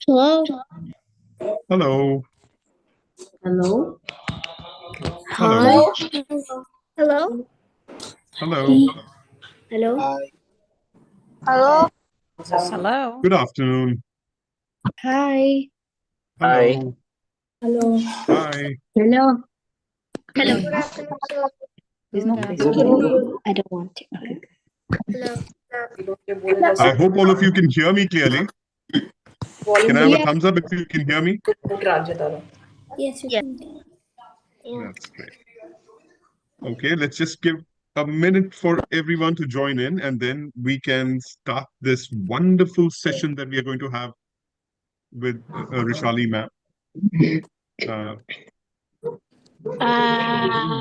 Hello. Hello. Hello. Hello. Hi. Hello. Hello. Hello. Hello. Hello. Good afternoon. Hi. Hi. Hello. Hello. Hi. Hello. Hello. Good afternoon, sir. He's Good not afternoon. I don't want to. Hello. I hope all of you can hear me clearly. Can I have a Yeah. thumbs up if you can hear me? Yes, you Yeah. can. Yeah. That's great. Okay, let's just give a minute for everyone to join in, and then we can start this wonderful session that we are going to have with Rishali ma'am. Uh,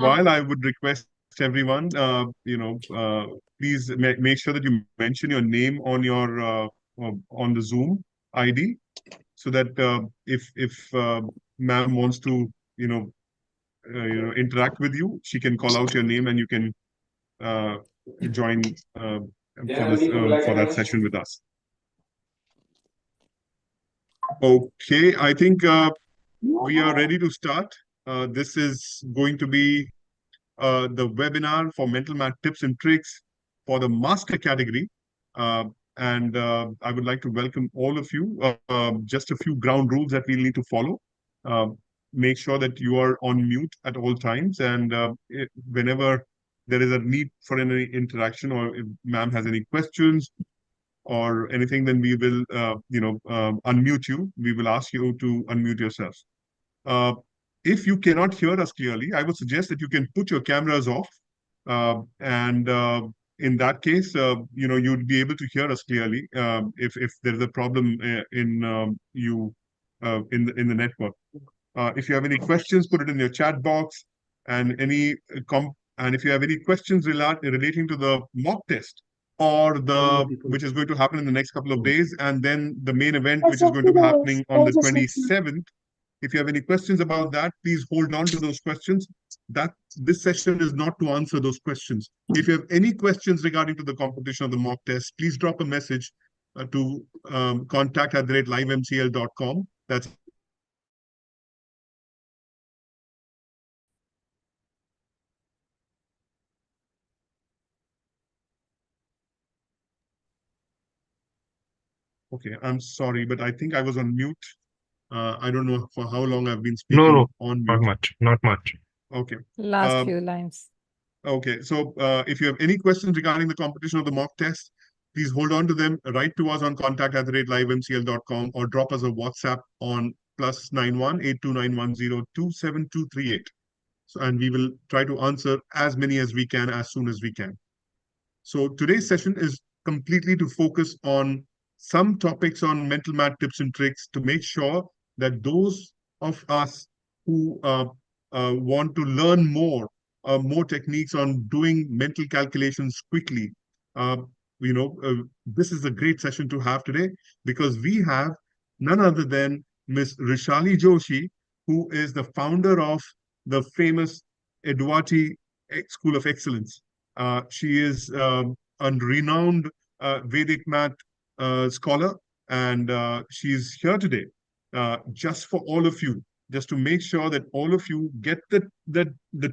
while I would request everyone, please make sure that you mention your name on the Zoom ID, so that if ma'am wants to you know interact with you, she can call out your name and you can uh, join for that session with us. Okay, I think we are ready to start. This is going to be the webinar for mental math tips and tricks for the master category. And I would like to welcome all of you. Just a few ground rules that we'll need to follow. Uh, Make sure that you are on mute at all times, and whenever there is a need for any interaction, or if ma'am has any questions or anything, then we will, unmute you. We will ask you to unmute yourself. Uh, if you cannot hear us clearly, I would suggest that you can put your cameras off, and in that case, you'd be able to hear us clearly. If there is a problem in the network. If you have any questions, put it in your chat box, and and if you have any questions relating to the mock test or the which is going to happen in the next couple of days, and then the main event which is going to be happening on the 27th. If you have any questions about that, please hold on to those questions. That this session is not to answer those questions. If you have any questions regarding to the competition of the mock test, please drop a message to contact@livemcl.com. That's okay. I'm sorry, but I think I was on mute. I don't know for how long I've been speaking No, on not mute. much, not much. Okay. Last few lines. Okay, so if you have any questions regarding the competition of the mock test, please hold on to them. Write to us on contact@livemcl.com or drop us a WhatsApp on +91 8291027238. So, and we will try to answer as many as we can as soon as we can. So today's session is completely to focus on some topics on mental math tips and tricks to make sure that those of us who want to learn more techniques on doing mental calculations quickly, uh, this is a great session to have today, because we have none other than Miss Rishali Joshi, who is the founder of the famous Edwati School of Excellence. She is a renowned Vedic math scholar, and she's here today just for all of you, just to make sure that all of you get the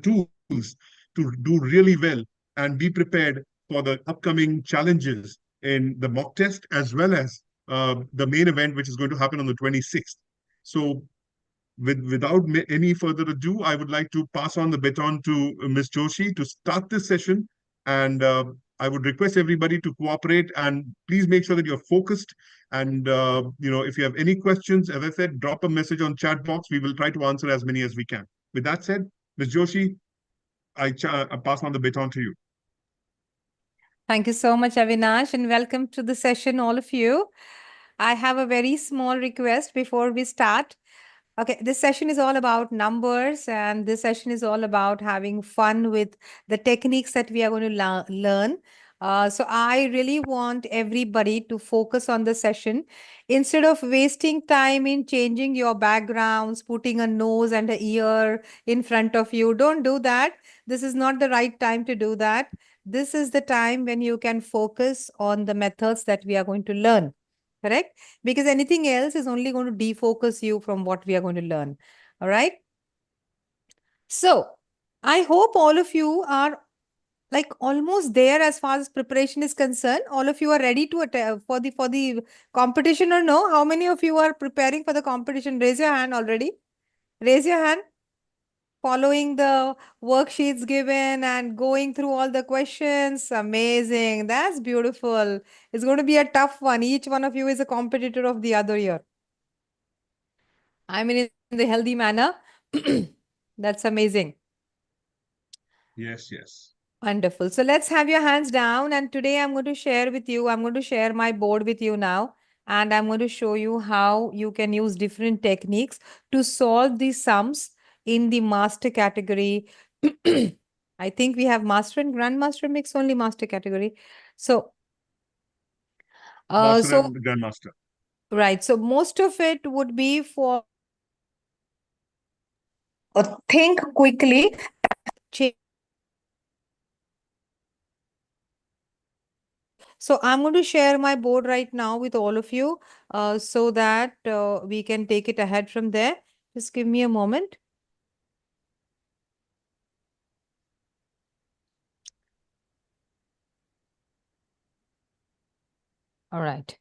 tools to do really well and be prepared for the upcoming challenges in the mock test, as well as the main event, which is going to happen on the 26th. So without any further ado, I would like to pass on the baton to Ms. Joshi to start this session. And I would request everybody to cooperate, and please make sure that you're focused. And if you have any questions, as I said, drop a message on chat box. We will try to answer as many as we can. With that said, Ms. Joshi, I pass on the baton to you. Thank you so much, Avinash, and welcome to the session, all of you. I have a very small request before we start. Okay, this session is all about numbers, and this session is all about having fun with the techniques that we are going to learn. So I really want everybody to focus on the session instead of wasting time in changing your backgrounds, putting a nose and an ear in front of you. Don't do that. This is not the right time to do that. This is the time when you can focus on the methods that we are going to learn. correct? Because anything else is only going to defocus you from what we are going to learn. All right. So I hope all of you are like almost there as far as preparation is concerned. All of you are ready to attend for the competition or no? How many of you are preparing for the competition? Raise your hand already. Raise your hand. Following the worksheets given and going through all the questions. Amazing. That's beautiful. It's going to be a tough one. Each one of you is a competitor of the other year. I mean, in the healthy manner. That's amazing. Yes, yes. Wonderful. So let's have your hands down. And today I'm going to share with you, I'm going to share my board with you now. And I'm going to show you how you can use different techniques to solve the sums in the master category. I think we have master and grandmaster mix, only master category. So, Master so and Grandmaster. right. So most of it would be for think quickly. So I'm going to share my board right now with all of you so that we can take it ahead from there. Just give me a moment. All right.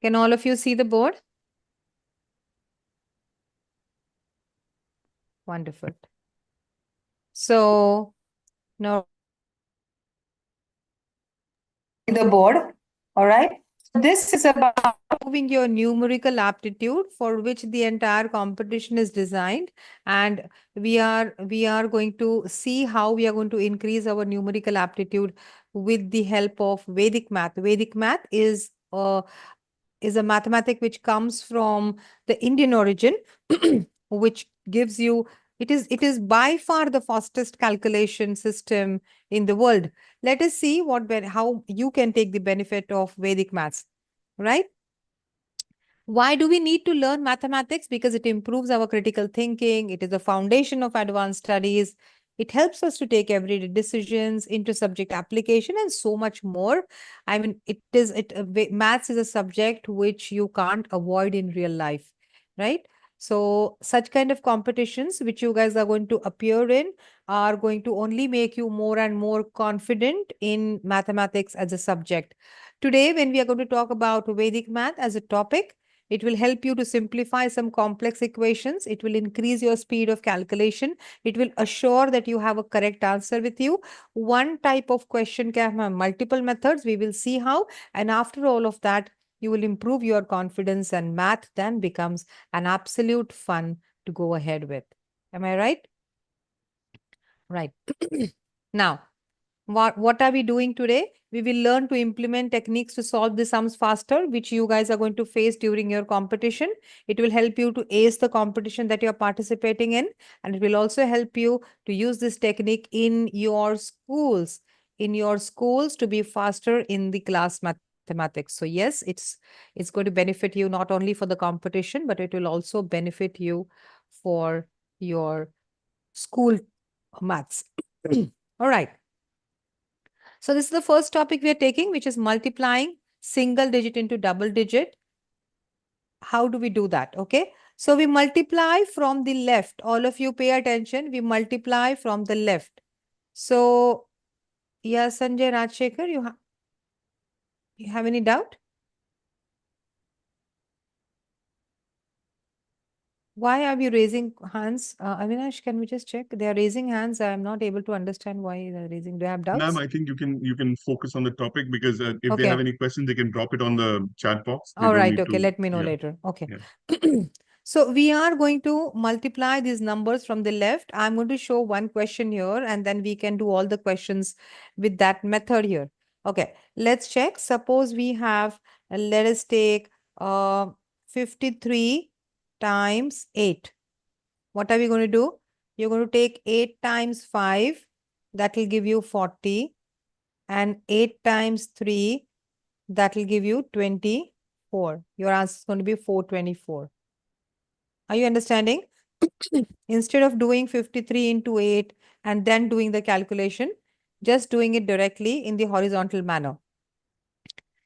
Can all of you see the board? Wonderful. So now the board. All right. This is about improving your numerical aptitude, for which the entire competition is designed. And we are going to see how we are going to increase our numerical aptitude with the help of Vedic math. Vedic math is a mathematic which comes from the Indian origin, which gives you it is by far the fastest calculation system in the world. Let us see how you can take the benefit of Vedic maths, right? Why do we need to learn mathematics? Because it improves our critical thinking. It is the foundation of advanced studies. It helps us to take everyday decisions, inter-subject application, and so much more. I mean, maths is a subject which you can't avoid in real life, right? So such kind of competitions which you guys are going to appear in are going to only make you more and more confident in mathematics as a subject. Today, when we are going to talk about Vedic math as a topic, it will help you to simplify some complex equations. It will increase your speed of calculation. It will assure that you have a correct answer with you. One type of question can have multiple methods. We will see how. And after all of that, you will improve your confidence, and math then becomes an absolute fun to go ahead with. Am I right? Right. Now, what are we doing today? We will learn to implement techniques to solve the sums faster, which you guys are going to face during your competition. It will help you to ace the competition that you're participating in. And it will also help you to use this technique in your schools. In your schools to be faster in the class mathematics. So yes, it's going to benefit you not only for the competition, but it will also benefit you for your school maths. All right. So this is the first topic we are taking, which is multiplying single digit into double digit. How do we do that? Okay. So we multiply from the left. All of you pay attention. We multiply from the left. So, yeah, Sanjay Rajshekhar, you have any doubt? Why are we raising hands? Avinash, can we just check? They are raising hands. I am not able to understand why they're raising. Do you have doubts? Ma'am, I think you can focus on the topic, because if they have Okay. any questions, they can drop it on the chat box. They All don't right. need Okay. to. Let me know Yeah, later. Okay. yeah. So we are going to multiply these numbers from the left. I'm going to show one question here, and then we can do all the questions with that method here. Okay. Let's check. Suppose we have, let us take 53 times 8. What are we going to do? You're going to take 8 times 5. That will give you 40. And 8 times 3. That will give you 24. Your answer is going to be 424. Are you understanding? Instead of doing 53 into 8 and then doing the calculation, just doing it directly in the horizontal manner.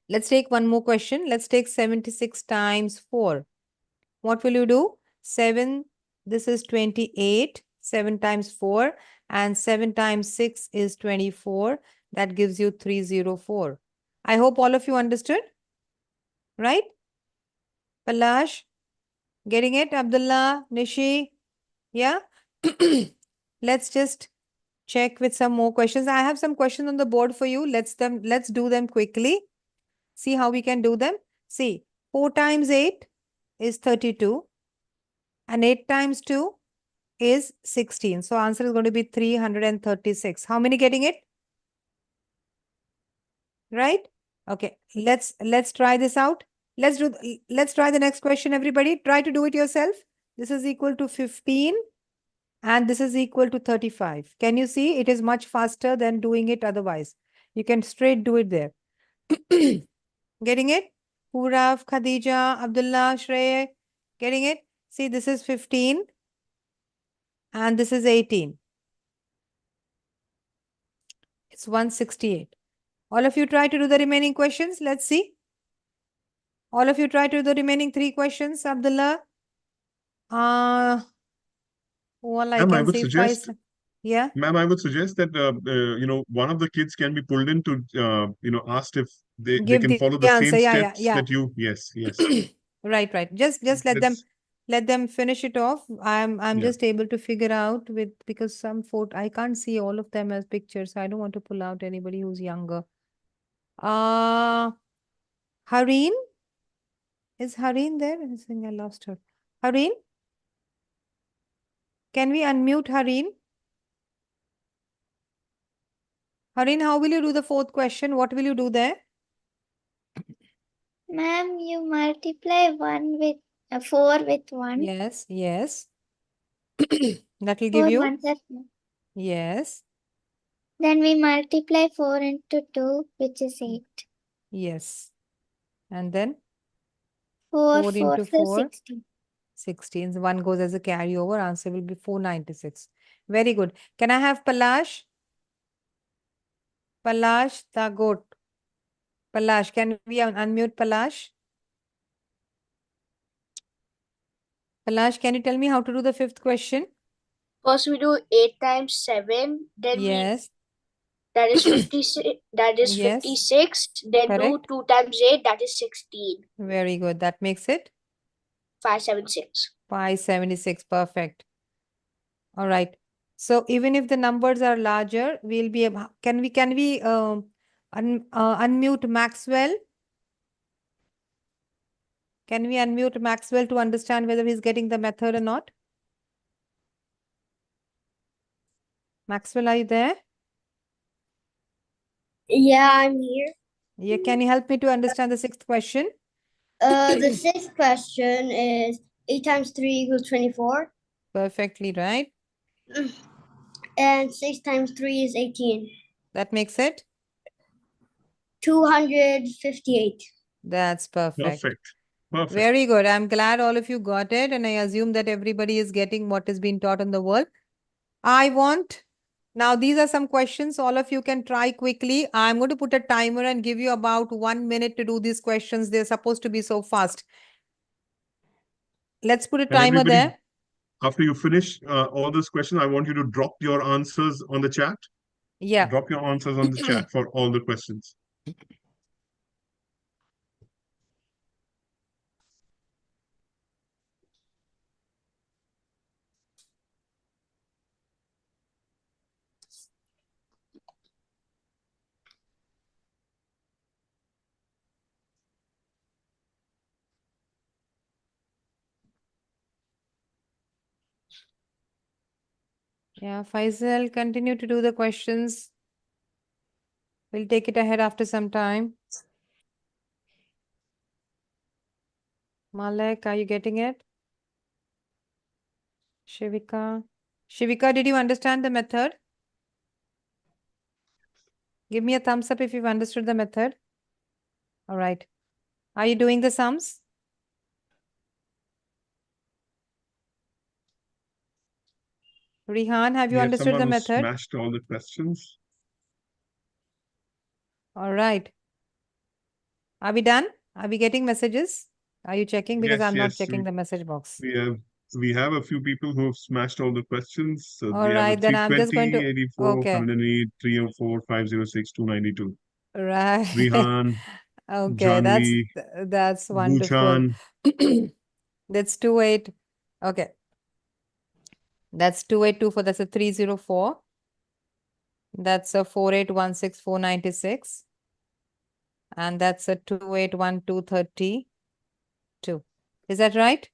Let's take one more question. Let's take 76 times 4. What will you do? 7, this is 28. 7 times 4 and 7 times 6 is 24. That gives you 304. I hope all of you understood, right? Palash, getting it? Abdullah, Nishi, yeah? Let's just check with some more questions. I have some questions on the board for you. Let's do them quickly. See how we can do them. See, 4 times 8 is 32 and 8 times 2 is 16. So answer is going to be 336. How many getting it? Right? Okay, let's try this out. Let's try the next question, everybody. Try to do it yourself. This is equal to 15 and this is equal to 35. Can you see? It is much faster than doing it otherwise. You can straight do it there. Getting it? Purav, Khadija, Abdullah, Shreya, getting it? See, this is 15 and this is 18. It's 168. All of you try to do the remaining questions. Let's see. All of you try to do the remaining 3 questions. Abdullah. All I Ma'am, I can would say suggest, yeah. ma'am, I would suggest that one of the kids can be pulled in to asked if they Give can the follow the answer. same Yeah. steps that you. Yes. Right. Just Let's. let them finish it off. I'm Yeah. just able to figure out because some photo I can't see all of them as pictures. So I don't want to pull out anybody who's younger. Hareen? Is Hareen there? I think I lost her. Hareen? Can we unmute Hareen? Hareen, how will you do the 4th question? What will you do there? Ma'am, you multiply 4 with 1. Yes. That will give 4 you? ones are 4. Yes. Then we multiply 4 into 2, which is 8. Yes. And then 4 4 4 into so 4. 16. 16. One goes as a carryover. Answer will be 496. Very good. Can I have Palash? Palash the goat. Palash, can we unmute Palash? Palash, can you tell me how to do the 5th question? First we do 8 times 7, then Yes. that is 56, that is Yes. 56, then do Correct. 2 times 8, that is 16. Very good. That makes it 576. 576. Perfect. All right. So even if the numbers are larger, we'll be able, can we unmute Maxwell? Can we unmute Maxwell to understand whether he's getting the method or not? Maxwell, are you there? Yeah, I'm here. Yeah, can you help me to understand the 6th question? The 6th question is 8 times 3 equals 24. Perfectly right. And 6 times 3 is 18. That makes it? 258. That's perfect. Perfect. Very good. I'm glad all of you got it, and I assume that everybody is getting what is being taught in the world. Now these are some questions all of you can try quickly. I'm going to put a timer and give you about 1 minute to do these questions. They're supposed to be so fast. Let's put a And timer everybody, there. after you finish all those questions, I want you to drop your answers on the chat. Yeah. Drop your answers on the chat for all the questions. Yeah, Faisal, continue to do the questions. We'll take it ahead after some time. Malek, are you getting it? Shivika. Shivika, did you understand the method? Give me a thumbs up if you've understood the method. All right. Are you doing the sums? Rihan, have you We have understood someone the who method? smashed all the questions. All right. Are we done? Are we getting messages? Are you checking? Because Yes, I'm not yes. checking the message box. We have a few people who have smashed all the questions. So All we have a right, then I'm just going 320, to. 84, Okay. 108, 304, 506, 292. Right. Rihan, Okay, Janvi, that's wonderful. Buchan. That's 28. Okay. That's 2824. That's a 304. That's a 4816496. And that's a 2812332. Is that right?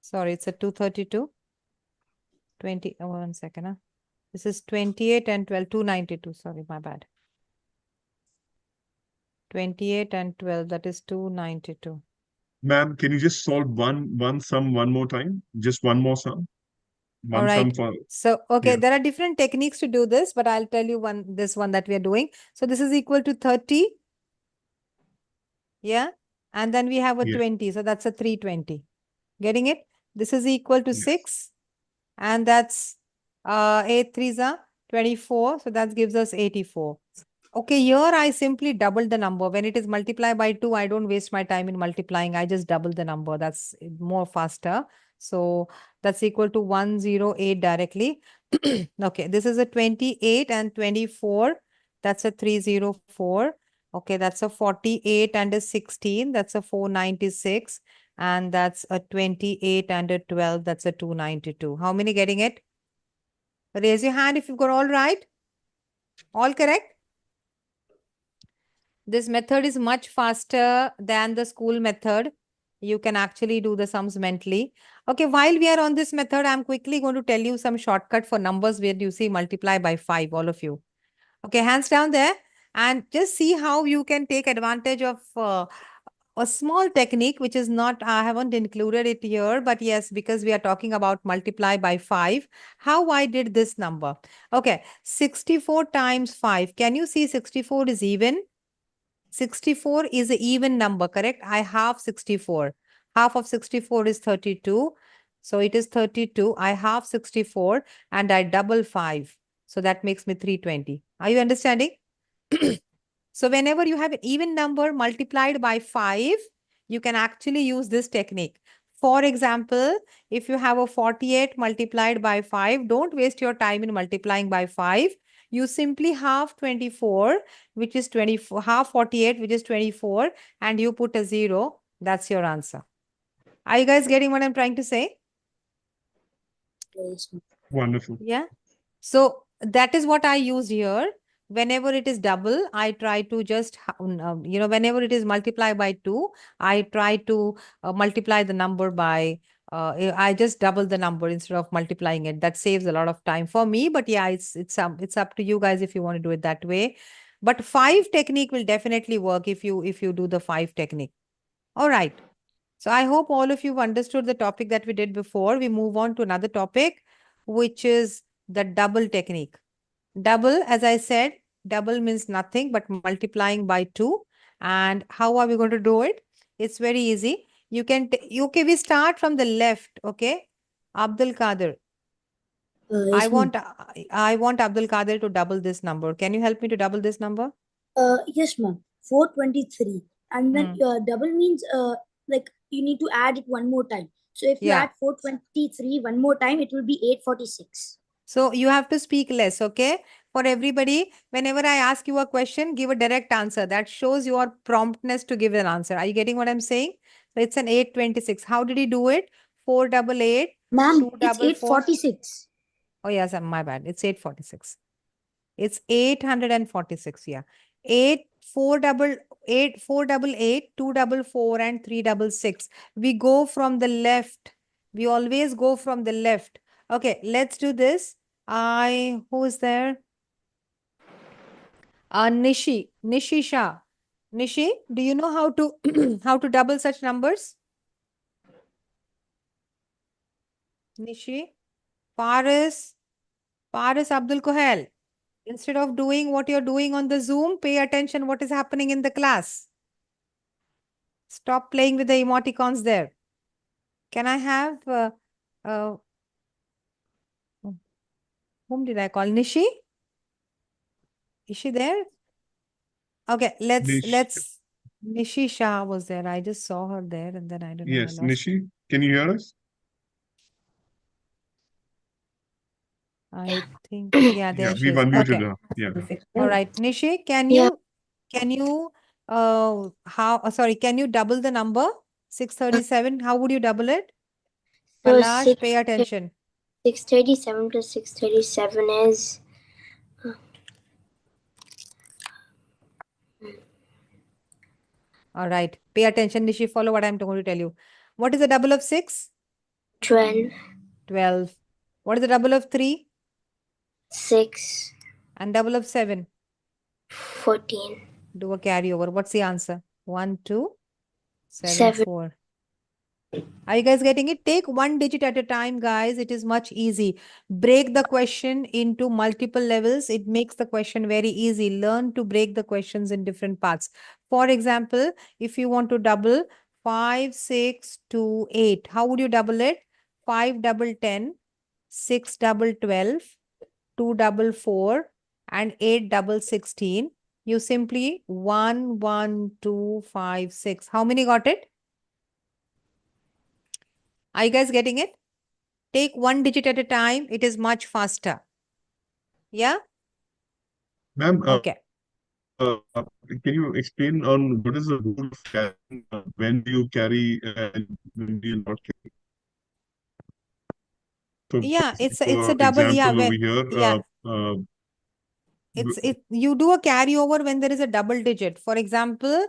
Sorry, it's a 232. 20. Oh, 1 second. Huh? This is 28 and 12. 292. Sorry, my bad. 28 and 12. That is 292. Ma'am, can you just solve one sum one more time? Just one more sum. All One sum right. for So, okay, yeah. there are different techniques to do this, but I'll tell you this one that we are doing. So this is equal to 30. Yeah. And then we have a Yes. 20. So that's a 320. Getting it? This is equal to Yes. 6. And that's 8 threes are 24. So that gives us 84. Okay, here I simply double the number. When it is multiplied by 2, I don't waste my time in multiplying. I just double the number. That's more faster. So that's equal to 108 directly. Okay, this is a 28 and 24. That's a 304. Okay, that's a 48 and a 16. That's a 496. And that's a 28 and a 12. That's a 292. How many getting it? Raise your hand if you've got all right. All correct? This method is much faster than the school method. You can actually do the sums mentally. Okay, while we are on this method, I'm quickly going to tell you some shortcut for numbers where you see multiply by 5, all of you. Okay, hands down there. And just see how you can take advantage of a small technique, which is not, I haven't included it here, but yes, because we are talking about multiply by 5, how I did this number. Okay, 64 times 5. Can you see 64 is even? 64 is an even number, correct? I half 64. Half of 64 is 32. So it is 32. I half 64 and I double 5. So that makes me 320. Are you understanding? So whenever you have an even number multiplied by 5, you can actually use this technique. For example, if you have a 48 multiplied by 5, don't waste your time in multiplying by 5. You simply half 24, which is 24, half 48, which is 24, and you put a 0. That's your answer. Are you guys getting what I'm trying to say? Wonderful. Yeah. So that is what I use here. Whenever it is double, I try to just, whenever it is multiplied by 2, I try to multiply the number by, I just double the number instead of multiplying it. That saves a lot of time for me. But yeah, it's up to you guys if you want to do it that way. But 5 technique will definitely work if you do the 5 technique. All right. So I hope all of you understood the topic that we did before. We move on to another topic, which is the double technique. Double, as I said, double means nothing but multiplying by 2. And how are we going to do it? It's very easy. You can, okay, we start from the left, okay? Abdul Qadir. Yes, ma'am. I want Abdul Qadir to double this number. Can you help me to double this number? Yes, ma'am. 423. And then double means like you need to add it one more time. So if you Yeah. add 423 one more time, it will be 846. So you have to speak less, okay? For everybody, whenever I ask you a question, give a direct answer. That shows your promptness to give an answer. Are you getting what I'm saying? So it's an 826. How did he do it? 488, Ma'am, it's 244. 846. Oh, yes, my bad. It's 846. It's 846, yeah. 488, 244, and 366. We go from the left. We always go from the left. Okay, let's do this. Who is there? Nishi Shah. Nishi, do you know how to how to double such numbers? Nishi, Paris Abdul Kohel. Instead of doing what you're doing on the Zoom, pay attention what is happening in the class. Stop playing with the emoticons there. Can I have whom did I call? Nishi? Is she there? Okay, Nish. let's Nishi Shah was there. I just saw her there and then I don't know. I Yes, lost. Nishi, can you hear us? I think yeah, there Yeah, she we've is. unmuted Okay. her. Yeah. All right. Nishi, can Yeah. you can you double the number 637? How would you double it? So Palash, pay attention. 637 plus 637 is All right. Pay attention, Nishi. Follow what I'm going to tell you. What is the double of 6? 12, 12. What is the double of 3? 6, And double of 7? 14, Do a carryover. What's the answer? 1, 2, 7, 7. 4. Are you guys getting it? Take one digit at a time, guys. It is much easy. Break the question into multiple levels. It makes the question very easy. Learn to break the questions in different parts. For example, if you want to double 5, 6, 2, 8, how would you double it? 5 double 10, 6 double 12, 2 double 4, and 8 double 16. You simply 1, 1, 2, 5, 6. How many got it? Are you guys getting it? Take one digit at a time. It is much faster. Yeah? Ma'am, Okay. can you explain on what is the rule of carrying, when do you carry and when do you not carry? So Yeah, it's a for double. Yeah, example, over here, yeah. uh, You do a carryover when there is a double digit. For example,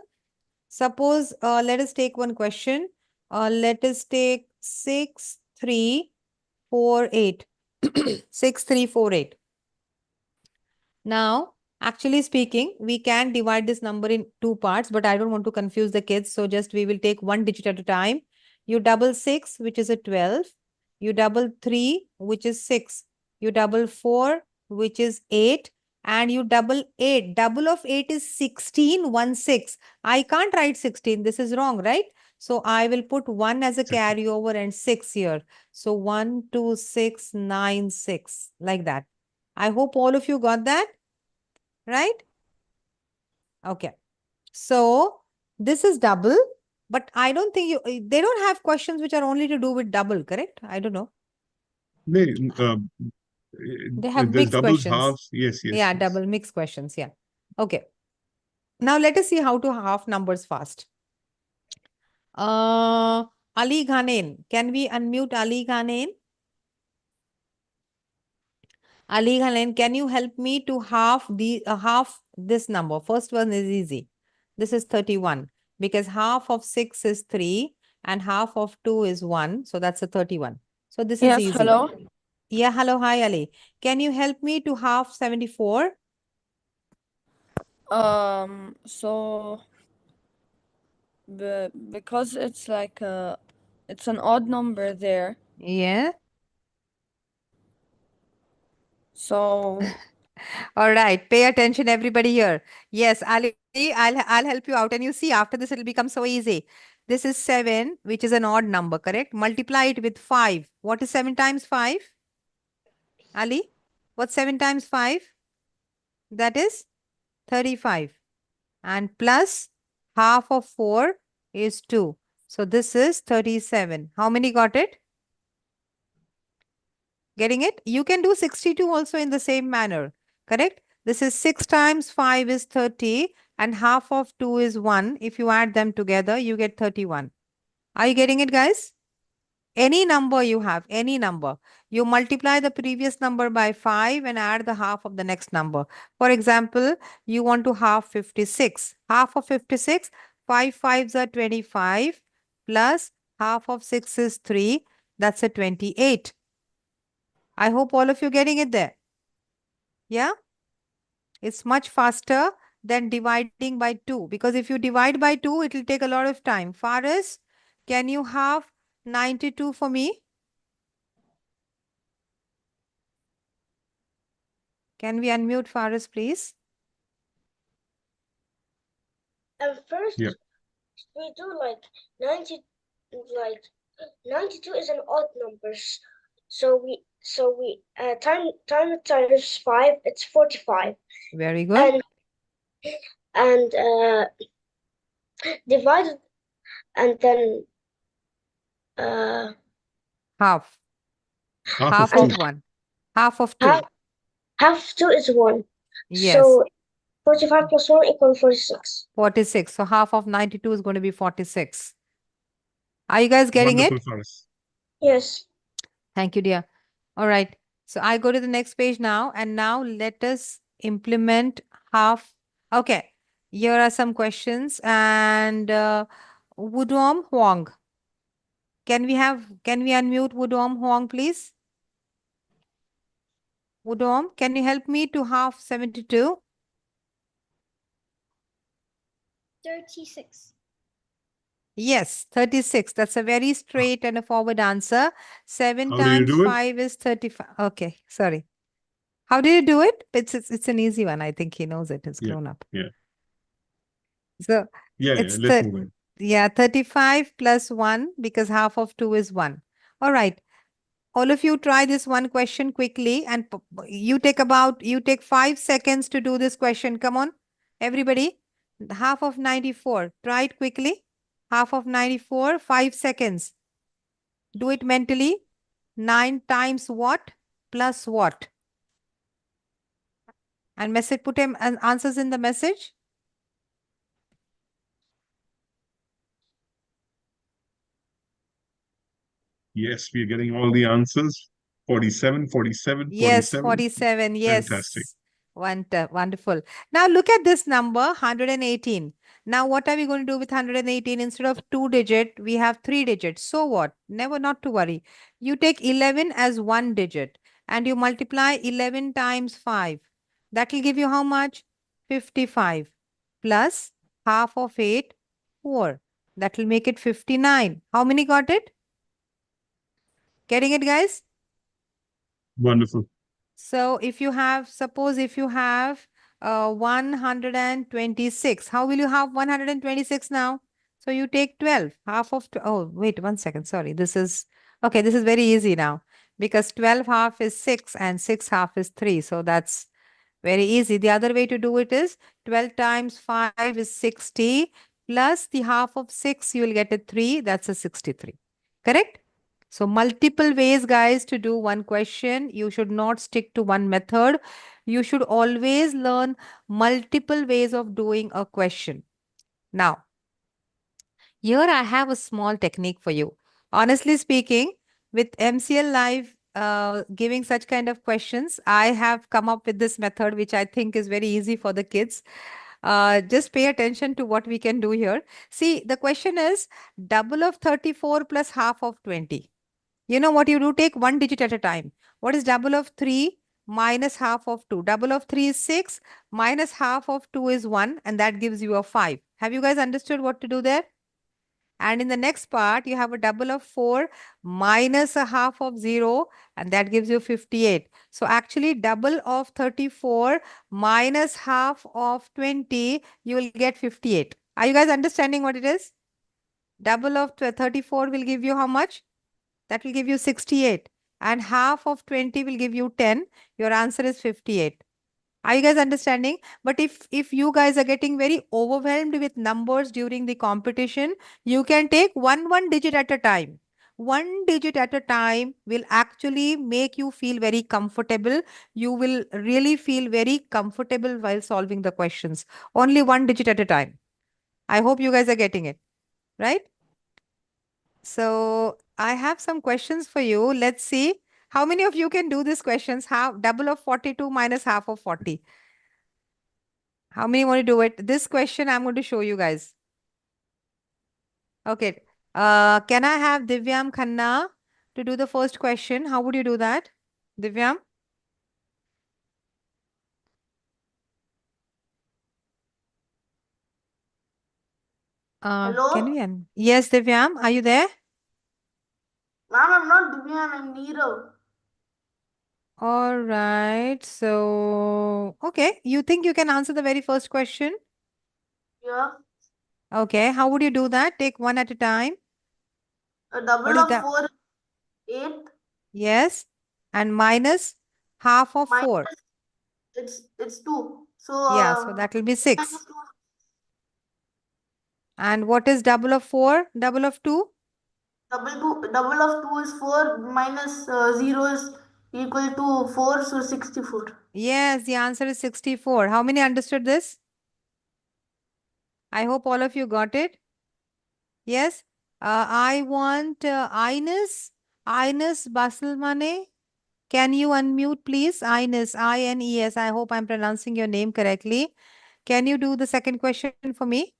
suppose let us take one question. Let us take 6348. 6348. Now, actually speaking, we can divide this number in two parts, but I don't want to confuse the kids. So just we will take one digit at a time. You double 6, which is a 12. You double 3, which is 6. You double 4, which is 8. And you double 8. Double of 8 is 16, 1, 6. I can't write 16. This is wrong, right? So I will put 1 as a carryover and 6 here. So 1, 2, 6, 9, 6. Like that. I hope all of you got that, right? Okay. So this is double, but I don't think they don't have questions which are only to do with double, correct? I don't know. They have there's mixed doubles, questions. halves. Yes, yes, Yeah, yes. double mixed questions. Yeah. Okay. Now let us see how to half numbers fast. Ali Ghanen. Can we unmute Ali Ghanen? Ali Ghanen, can you help me to half this number? First one is easy. This is 31 because half of 6 is 3 and half of 2 is 1. So that's a 31. So this is easy. Hello. Yeah, hello. Hi, Ali. Can you help me to half 74? So because it's like it's an odd number there. Yeah. So All right. Pay attention, everybody here. Yes, Ali, I'll help you out. And you see, after this, it'll become so easy. This is 7, which is an odd number, correct? Multiply it with 5. What is 7 times 5? Ali, what's 7 times 5? That is 35. And plus half of 4 is 2. So this is 37. How many got it? Getting it? You can do 62 also in the same manner, correct? This is 6 times 5 is 30 and half of 2 is 1. If you add them together, you get 31. Are you getting it, guys? Any number you have, any number, you multiply the previous number by 5 and add the half of the next number. For example, you want to half 56. Half of 56, 5 5s are 25 plus half of 6 is 3. That's a 28. I hope all of you getting it there. Yeah? It's much faster than dividing by 2 because if you divide by 2, it will take a lot of time. Faris, can you have 92 for me? Can we unmute Faris, please? At first, Yeah. we do like 92 is an odd number. So So we time times 5. It's 45. Very good. And divided, and then Half. Half Half of of two. one. Half of two. half half 2 is 1. Yes. So 45 plus 1 equals 46. 46. So half of 92 is going to be 46. Are you guys getting Wonderful, it? Faris. Yes. Thank you, dear. All right. So I go to the next page now, and now let us implement half. Okay. Here are some questions, and Wudom Huang. Can we unmute Wudom Huang, please? Wudom, can you help me to half 72? 36. Yes, 36. That's a very straight and a forward answer. 7 How do you times do it? 5 is 35. Okay, sorry. How do you do it? It's an easy one. I think he knows it. He's Yeah, grown up. yeah. So Yeah, it's let's move in. 35 plus 1 because half of 2 is 1. All right. All of you try this one question quickly, and you take 5 seconds to do this question. Come on, everybody. Half of 94. Try it quickly. Half of 94, 5 seconds. Do it mentally. 9 times what plus what? And message, put answers in the message. Yes, we are getting all the answers. 47, 47, Yes, 47. 47. Fantastic. Yes. Wonderful. Now look at this number, 118. Now what are we going to do with 118? Instead of 2-digit, we have 3 digits. So what? Never, not to worry. You take 11 as 1 digit and you multiply 11 times 5. That will give you how much? 55 plus half of 8, 4. That will make it 59. How many got it? Getting it, guys? Wonderful. So suppose if you have 126, how will you have 126 now? So you take 12, half of, oh, wait, 1 second. Sorry. This is very easy now because 12 half is 6 and 6 half is 3. So that's very easy. The other way to do it is 12 times 5 is 60 plus the half of 6, you will get a 3. That's a 63. Correct? So multiple ways, guys, to do one question. You should not stick to one method. You should always learn multiple ways of doing a question. Now, here I have a small technique for you. Honestly speaking, with MCL Live giving such kind of questions, I have come up with this method, which I think is very easy for the kids. Just pay attention to what we can do here. See, the question is double of 34 plus half of 20. You know what you do? Take one digit at a time. What is double of 3 minus half of 2? Double of 3 is 6, minus half of 2 is 1, and that gives you a 5. Have you guys understood what to do there? And in the next part, you have a double of 4 minus a half of 0, and that gives you 58. So actually, double of 34 minus half of 20, you will get 58. Are you guys understanding what it is? Double of 34 will give you how much? That will give you 68. And half of 20 will give you 10. Your answer is 58. Are you guys understanding? But if you guys are getting very overwhelmed with numbers during the competition, you can take one digit at a time. One digit at a time will actually make you feel very comfortable. You will really feel very comfortable while solving the questions. Only one digit at a time. I hope you guys are getting it, right? So I have some questions for you. Let's see. How many of you can do these questions? Double of 42 minus half of 40. How many want to do it? This question I'm going to show you guys. Okay. Can I have Divyam Khanna to do the first question? How would you do that? Divyam? Hello? Can we Yes, Divyam, are you there? Ma'am, I'm not Divyan, I'm Nirav. All right. So, okay. You think you can answer the very first question? Yeah. Okay. How would you do that? Take one at a time. A double What is of that? 4 is 8. Yes. and minus half of 4. It's 2. So Yeah, so that will be 6. minus 2, And what is double of 4? Double of 2? double of 2 is 4 minus 0 is equal to 4, so 64. Yes, the answer is 64. How many understood this? I hope all of you got it. Yes. I want Ines. Ines Basilmane. Can you unmute, please? Ines, Ines. I hope I'm pronouncing your name correctly. Can you do the second question for me?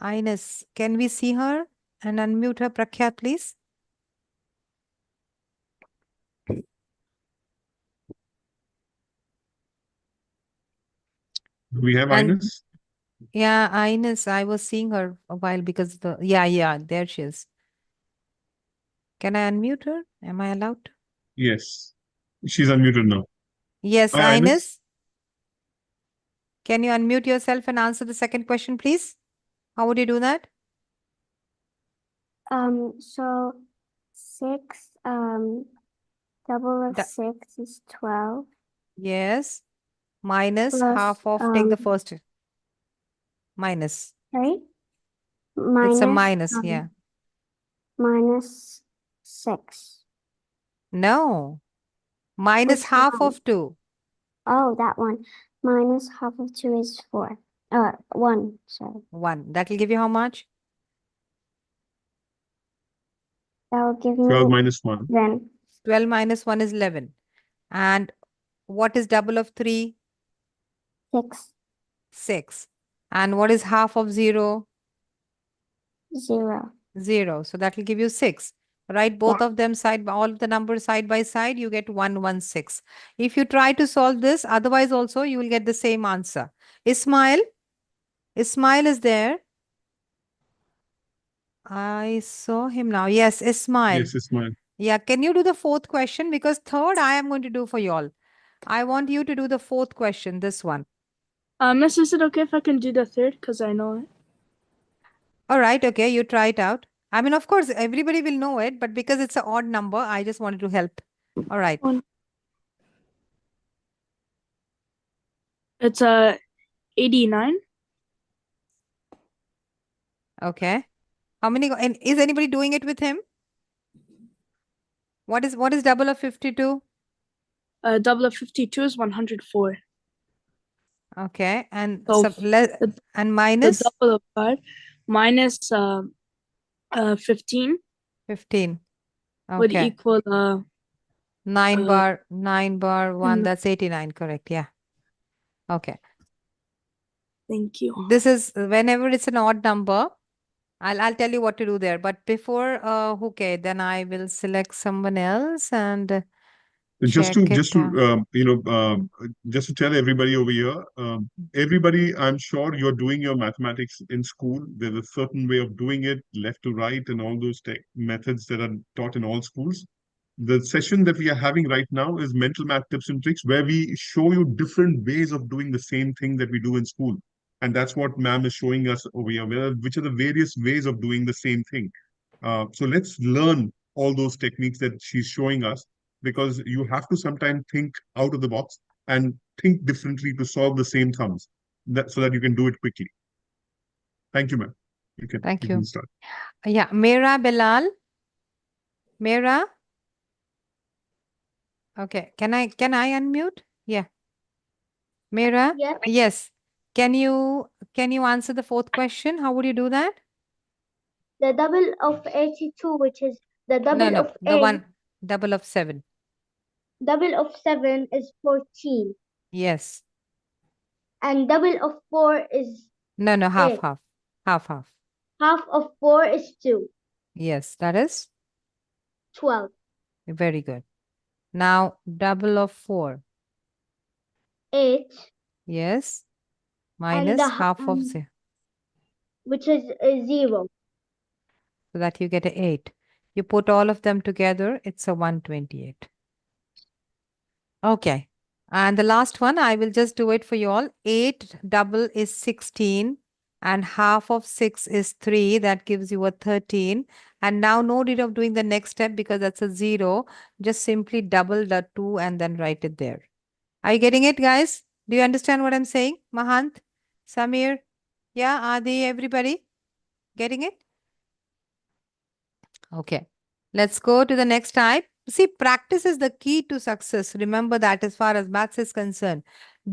Ines, can we see her and unmute her, Prakhya, please? Do we have And Ines? yeah, Ines, I was seeing her a while because yeah, there she is. Can I unmute her? Am I allowed to? Yes. She's unmuted now. Yes, Hi, Ines. Can you unmute yourself and answer the second question, please? How would you do that? So 6, double of Da- 6 is 12. Yes. Minus Plus, half of, take the first minus. right? It's a Minus, minus, yeah. minus 6. No. Minus Which half one? of 2. Oh, that one. Minus half of 2 is 4. 1, sorry. 1. That will give you how much? That will give 12 me minus 1. then 12 minus 1 is 11. And what is double of 3? 6, 6. And what is half of 0? 0. 0. So that will give you 6. Write both Yeah. of them all of the numbers side by side, you get 116. If you try to solve this, otherwise also you will get the same answer. Ismail is there. I saw him now. Yes, Ismail. Yes, Ismail. Yeah, can you do the fourth question? Because third I am going to do for you all. I want you to do the fourth question, this one. Miss, is it okay if I can do the third? Because I know it. All right, okay, you try it out. I mean, of course, everybody will know it, but because it's an odd number, I just wanted to help. All right. It's 89. Okay. How many? And is anybody doing it with him? What is double of 52? Double of 52 is 104. Okay, and So and the minus double of 5 minus 15 15. would Okay, equal 9 bar 1. mm, That's 89. Correct. Yeah. Okay. thank you. This is whenever it's an odd number. I'll tell you what to do there. But before okay, then I will select someone else and Just check to it. just to tell everybody over here, everybody, I'm sure you're doing your mathematics in school. There's a certain way of doing it, left to right, and all those methods that are taught in all schools. The session that we are having right now is mental math tips and tricks, where we show you different ways of doing the same thing that we do in school. And that's what ma'am is showing us over here, which are the various ways of doing the same thing. So let's learn all those techniques that she's showing us, because you have to sometimes think out of the box and think differently to solve the same sums, so that you can do it quickly. Thank you, ma'am. Thank You you. can start. Yeah, Mera Bilal. Mera. Okay, can I unmute? Yeah. Mera? Yeah. Yes. Can you answer the fourth question? How would you do that? The double of 82, which is the double No, of the 8, one double of 7. double of 7 is 14, Yes. and double of 4 is No, half, 8. half. Half. Half of 4 is 2, Yes, that is 12. very good. Now, double of 4. 8, Yes. and Minus half of 0. which is 0. So that you get a 8. You put all of them together, it's a 128. Okay. And the last one, I will just do it for you all. 8 double is 16. and half of 6 is 3. That gives you a 13. And now no need of doing the next step because that's a 0. Just simply double the 2 and then write it there. Are you getting it, guys? Do you understand what I'm saying? Mahant, Samir, yeah, Adi, everybody? Getting it? Okay. Let's go to the next type. See, practice is the key to success. Remember that as far as maths is concerned.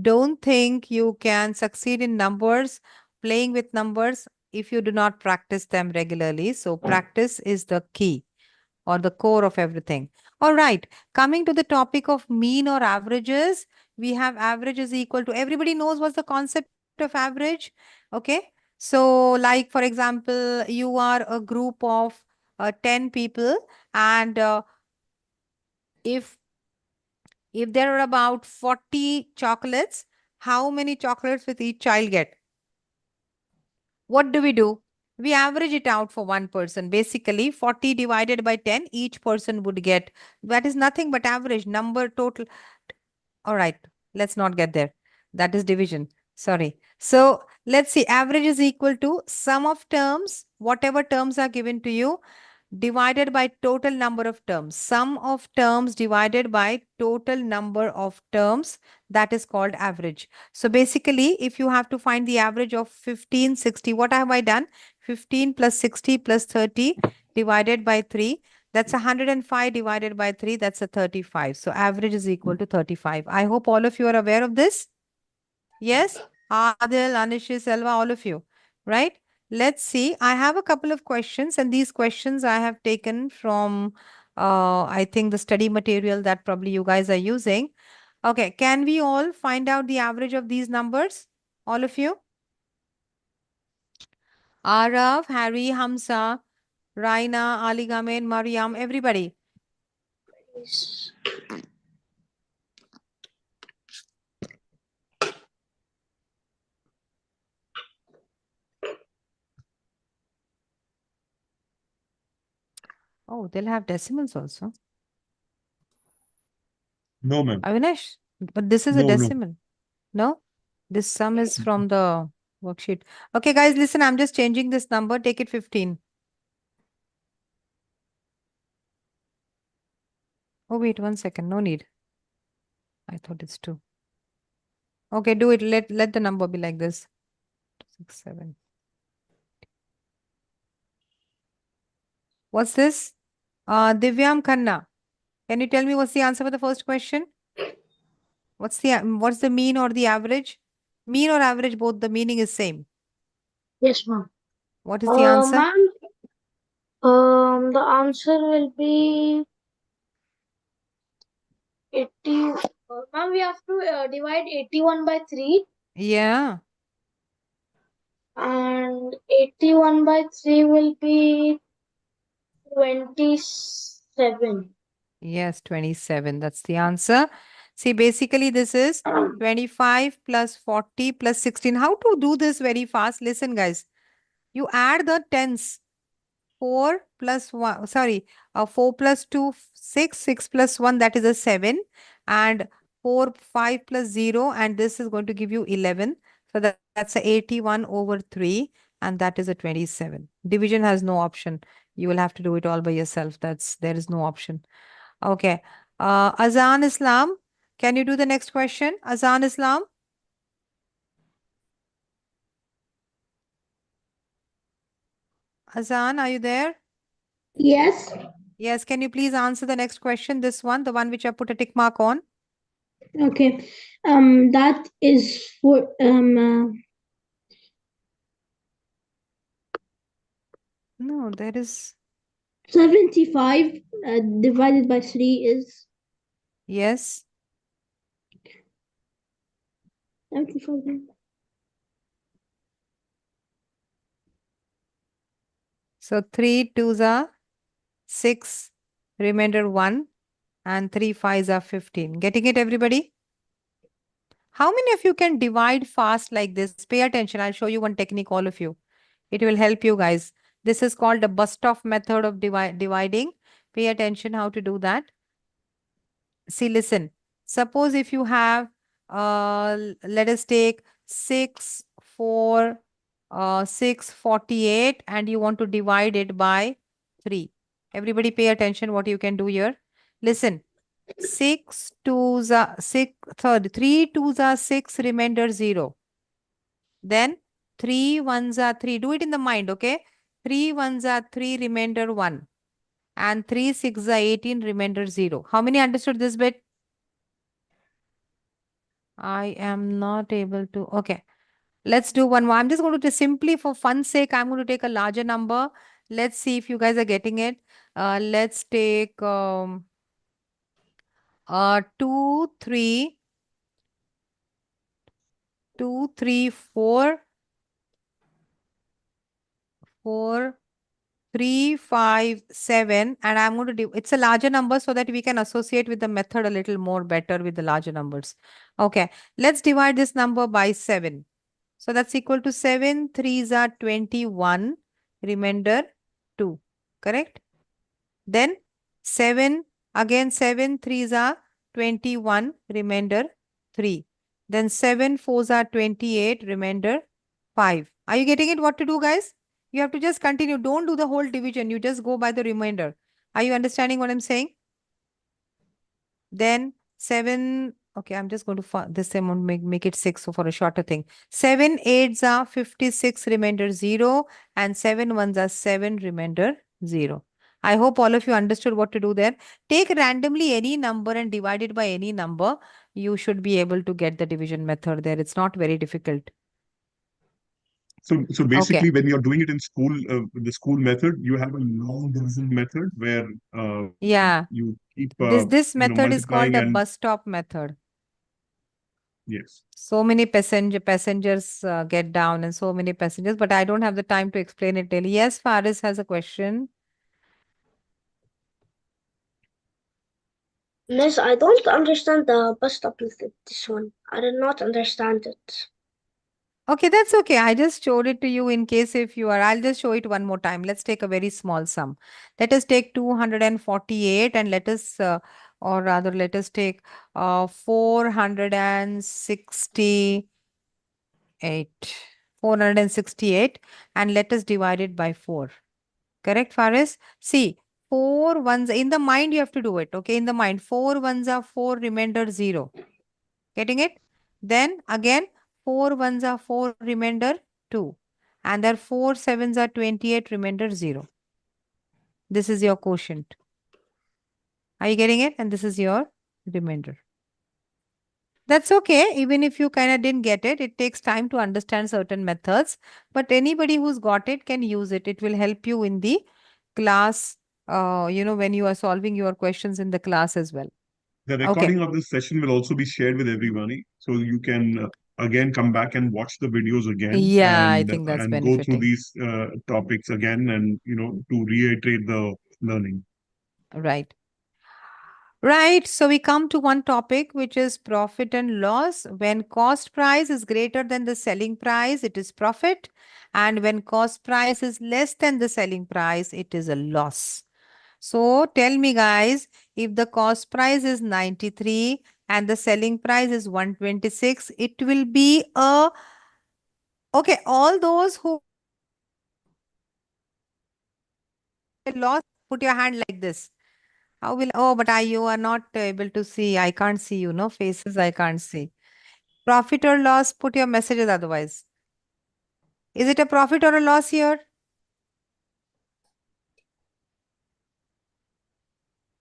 Don't think you can succeed in numbers, playing with numbers, if you do not practice them regularly. So, practice is the key or the core of everything. All right. Coming to the topic of mean or averages, we have average is equal to, everybody knows what's the concept of average. Okay. So, like for example, you are a group of 10 people, and if there are about 40 chocolates, how many chocolates with each child get? What do? We average it out for one person. Basically, 40 divided by 10, each person would get. That is nothing but average number total. All right, let's not get there. That is division. Sorry. So let's see. Average is equal to sum of terms, whatever terms are given to you, divided by total number of terms. Sum of terms divided by total number of terms, that is called average. So basically, if you have to find the average of 15, 60, what have I done? 15 plus 60 plus 30 divided by 3. That's 105 divided by 3. That's a 35. So average is equal to 35. I hope all of you are aware of this. Yes? Adil, Anish, Selva, all of you. Right? Let's see. I have a couple of questions, and these questions I have taken from, I think, the study material that probably you guys are using. Okay. Can we all find out the average of these numbers? All of you? Arav, Harry, Hamza, Raina, Ali Gamen, Mariam, everybody. Oh, they'll have decimals also. No, ma'am. Avinash, but this is a No, no. decimal. No? This sum is from the worksheet. Okay, guys, listen, I'm just changing this number. Take it 15. Oh, wait, 1 second. No need. I thought it's 2. Okay, do it. Let the number be like this. 6, 7. What's this? Divyam Khanna. Can you tell me what's the answer for the first question? What's the mean or the average? Mean or average, both the meaning is same. Yes, ma'am. What is the answer? Ma'am, the answer will be 80. Ma'am, we have to divide 81 by 3, Yeah. and 81 by 3 will be 27. Yes, 27. That's the answer. See, basically, this is 25 plus 40 plus 16. How to do this very fast? Listen, guys. You add the tens. 4 plus 1, sorry, 4 plus 2, 6, 6 plus 1, that is a 7. And 4, 5 plus 0, and this is going to give you 11. So that's a 81 over 3, and that is a 27. Division has no option. You will have to do it all by yourself. There is no option. Okay. Azan Islam, can you do the next question? Azan Islam? Azan, are you there? Yes. Yes, can you please answer the next question? This one, the one which I put a tick mark on. Okay. That is for No, there is. 75 divided by 3 is Yes. 75. So 3 twos are 6, remainder 1, and 3 fives are 15. Getting it, everybody? How many of you can divide fast like this? Pay attention. I'll show you one technique, all of you. It will help you guys. This is called the bust-off method of dividing. Pay attention how to do that. See, listen. Suppose if you have, let us take 6, 4, 648 and you want to divide it by 3. Everybody pay attention what you can do here. Listen. 6 twos are 6, third, 3 twos are 6, remainder 0. Then 3 ones are 3. Do it in the mind, okay? 3 ones are 3, remainder 1. And 3 6 are 18, remainder 0. How many understood this bit? I am not able to. Okay. Let's do one more. I'm just going to simply for fun's sake, I'm going to take a larger number. Let's see if you guys are getting it. Let's take 2, 3, 2, 3, 4, 4, 3, 5, 7. And I'm going to do it's a larger number so that we can associate with the method a little more better with the larger numbers. Okay. Let's divide this number by 7. So that's equal to 7 threes are 21, remainder 2, correct? Then 7, again 7 threes are 21, remainder 3. Then 7 fours are 28, remainder 5. Are you getting it what to do, guys? You have to just continue. Don't do the whole division. You just go by the remainder. Are you understanding what I'm saying? Then 7, okay, I'm just going to, this amount make it 6 so for a shorter thing. 7 eights are 56, remainder 0. And 7 ones are 7, remainder 0. I hope all of you understood what to do there. Take randomly any number and divide it by any number. You should be able to get the division method there. It's not very difficult. So basically, when you're doing it in school, the school method, you have a long division method where Yeah. you keep This method is called multiplying a and bus stop method. yes. So many passengers get down and so many passengers, but I don't have the time to explain it daily. Yes, Faris has a question. Miss, I don't understand the bus stop method. This one, I did not understand it. Okay, that's okay. I just showed it to you in case if you are, I'll just show it one more time. Let's take a very small sum. Let us take 248 and let us, or rather let us take 468. 468 and let us divide it by 4. Correct, Faris? See, 4 ones, in the mind you have to do it, okay? In the mind, 4 ones are 4, remainder 0. Getting it? Then again, 4 ones are 4, remainder 2. And there 4 sevens are 28, remainder 0. This is your quotient. Are you getting it? And this is your remainder. That's okay. Even if you kind of didn't get it, it takes time to understand certain methods. But anybody who's got it can use it. It will help you in the class, when you are solving your questions in the class as well. The Okay. recording of this session will also be shared with everybody, so you can again come back and watch the videos again Yeah, I and think that's and go through benefiting. these topics again, and to reiterate the learning. Right. Right. So we come to one topic, which is profit and loss. When cost price is greater than the selling price, it is profit. And when cost price is less than the selling price, it is a loss. So tell me, guys, if the cost price is 93 and the selling price is 126, it will be a, okay, all those who lost, put your hand like this. How will, oh, but you are not able to see. I can't see you, no faces, I can't see. Profit or loss, put your messages otherwise. Is it a profit or a loss here?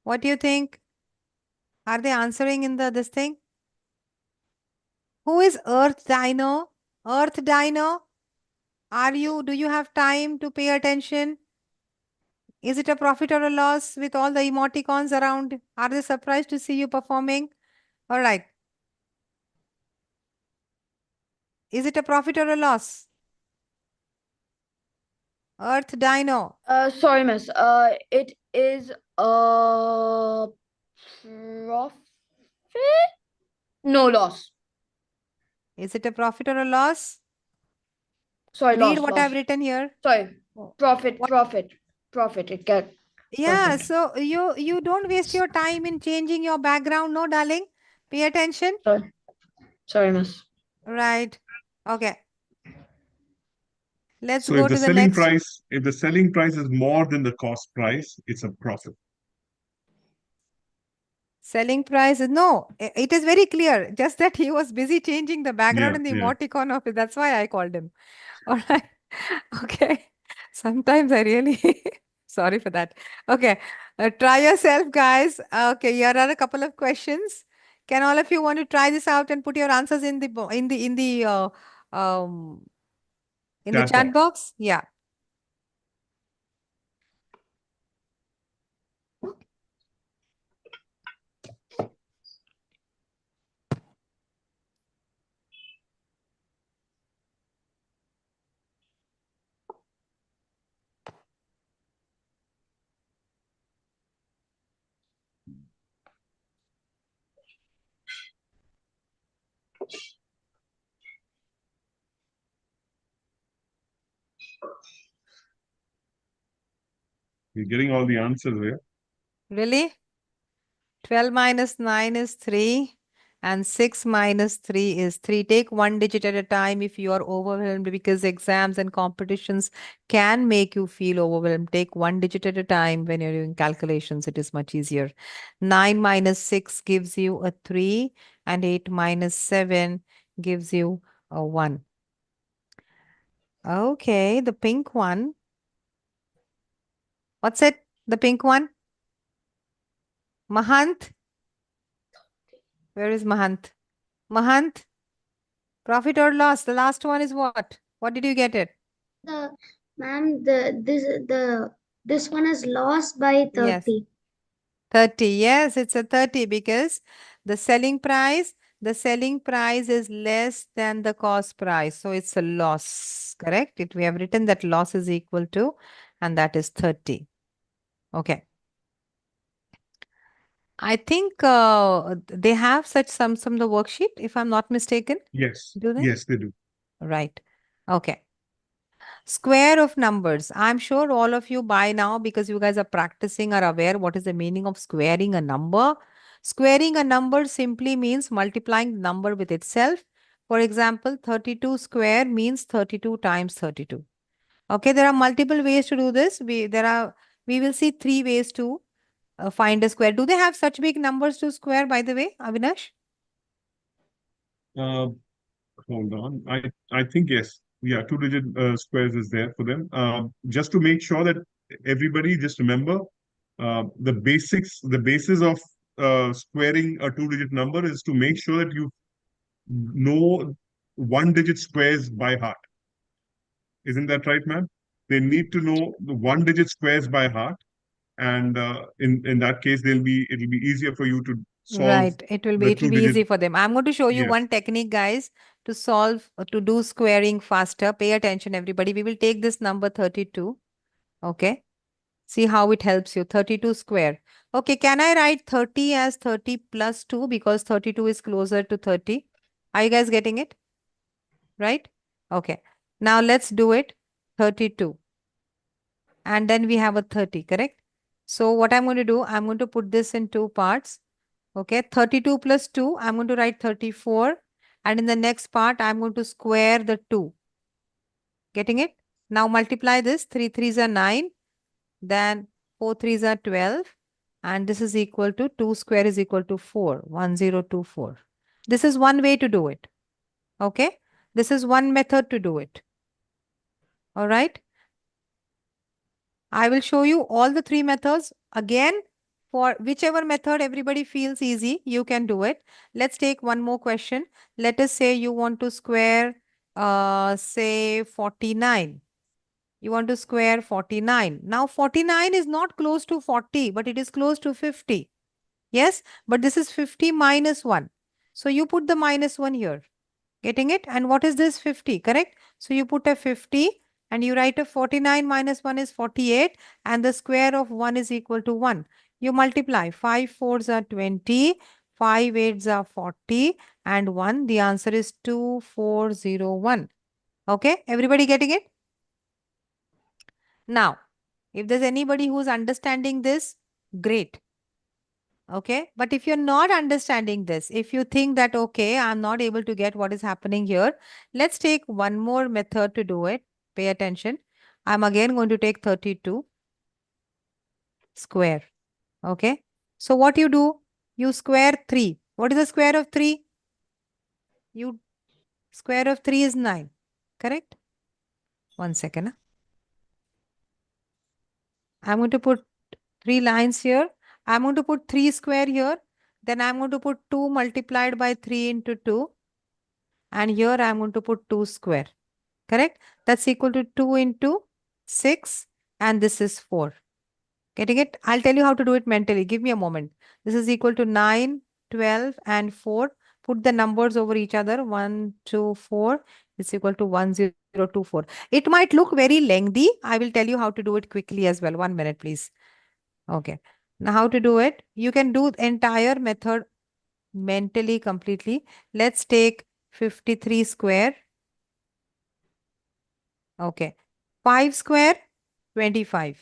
What do you think? Are they answering in this thing? Who is Earth Dino? Earth Dino? Do you have time to pay attention? Is it a profit or a loss with all the emoticons around? Are they surprised to see you performing? All right. Is it a profit or a loss? Earth Dino. Sorry, miss. It is a profit? No loss. Is it a profit or a loss? Sorry, Read loss, what loss. I've written here. Sorry, Oh, profit, what? profit. It get Yeah, profit. so you don't waste your time in changing your background, no, darling. Pay attention. Sorry, miss. Right. Okay. Let's So go if the to the selling next. price, if the selling price is more than the cost price, it's a profit. Selling price is no, it is very clear. Just that he was busy changing the background Yeah, and the yeah. emoticon of it. That's why I called him. All right. Okay. Sometimes I really sorry for that. Okay. Try yourself, guys. Okay. Here are a couple of questions. Can all of you want to try this out and put your answers in the um in the Chat chat box. box? Yeah. You're getting all the answers there. Really? 12 minus 9 is 3 and 6 minus 3 is 3. Take one digit at a time if you are overwhelmed, because exams and competitions can make you feel overwhelmed. Take one digit at a time when you're doing calculations. It is much easier. 9 minus 6 gives you a 3 and 8 minus 7 gives you a 1. Okay, the pink one. What's it? The pink one? Mahant? Where is Mahant? Mahant? Profit or loss? The last one is what? What did you get it? The ma'am, this one is lost by Yes. 30. 30. Yes, it's a 30 because the selling price is less than the cost price. So it's a loss, correct? We have written that loss is equal to, and that is 30. Okay. I think they have such some the worksheet, if I'm not mistaken. Yes. Do they? Yes, they do. Right. Okay. Square of numbers. I'm sure all of you by now, because you guys are practicing, are aware what is the meaning of squaring a number. Squaring a number simply means multiplying the number with itself. For example, 32 square means 32 times 32. Okay, there are multiple ways to do this. We will see 3 ways to find a square. Do they have such big numbers to square, by the way, Avinash? Uh, Hold on. I think yes. Yeah, two-digit squares is there for them. Just to make sure that everybody just remember the basics, the basis of squaring a two-digit number is to make sure that you know one-digit squares by heart. Isn't that right, ma'am? They need to know the one-digit squares by heart, and in that case, it'll be easier for you to solve Right. It will the be two-digit. easy for them. I'm going to show you Yes. one technique, guys, to solve, to do squaring faster. Pay attention, everybody. We will take this number 32. Okay. See how it helps you. 32 square. Okay. Can I write 30 as 30 plus 2 because 32 is closer to 30? Are you guys getting it? Right? Okay. Now let's do it. 32. And then we have a 30, correct? So what I'm going to do, I'm going to put this in two parts. Okay, 32 plus 2, I'm going to write 34. And in the next part, I'm going to square the 2. Getting it? Now multiply this. 3 3s are 9. Then 4 3s are 12. And this is equal to 2 square is equal to 4. 1024. This is one way to do it. Okay? This is one method to do it. All right? I will show you all the 3 methods again. For whichever method everybody feels easy, you can do it. Let's take one more question. Let us say you want to square, say 49. You want to square 49. Now 49 is not close to 40, but it is close to 50. Yes, but this is 50 minus 1. So you put the minus 1 here. Getting it? And what is this 50, correct? So you put a 50 and you write a 49 minus 1 is 48 and the square of 1 is equal to 1. You multiply 5 4s are 20, 5 8s are 40 and 1. The answer is 2401. Okay, everybody getting it? Now, if there's anybody who's understanding this, great. Okay, but if you're not understanding this, if you think that, okay, I'm not able to get what is happening here, let's take one more method to do it. Pay attention. I'm again going to take 32 square. Okay. So what you do? You square 3. What is the square of 3? You square of 3 is 9. Correct? 1 second. I'm going to put 3 lines here. I'm going to put 3 square here. Then I'm going to put 2 multiplied by 3 into 2. And here I'm going to put 2 square. Correct? That's equal to 2 into 6. And this is 4. Getting it? I'll tell you how to do it mentally. Give me a moment. This is equal to 9, 12, and 4. Put the numbers over each other. 1, 2, 4. It's equal to 1, 0, 2, 4. It might look very lengthy. I will tell you how to do it quickly as well. 1 minute, please. Okay. Now, how to do it? You can do the entire method mentally completely. Let's take 53 square. Okay. 5 square, 25.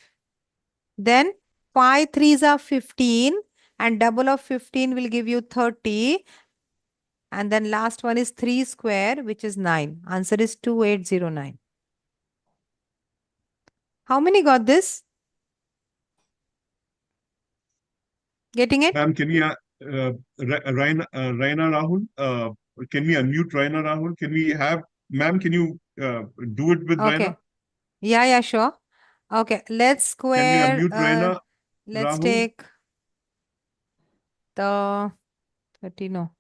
Then 5 threes are 15 and double of 15 will give you 30. And then last one is 3 square, which is 9. Answer is 2809. How many got this? Getting it? Ma'am, can we, Raina Rahul, can we unmute Raina Rahul? Can we have, ma'am, can you do it with Okay. Raina? Yeah, sure. Okay, let's Can we square. unmute Raina Let's Rahul? take the 30, no.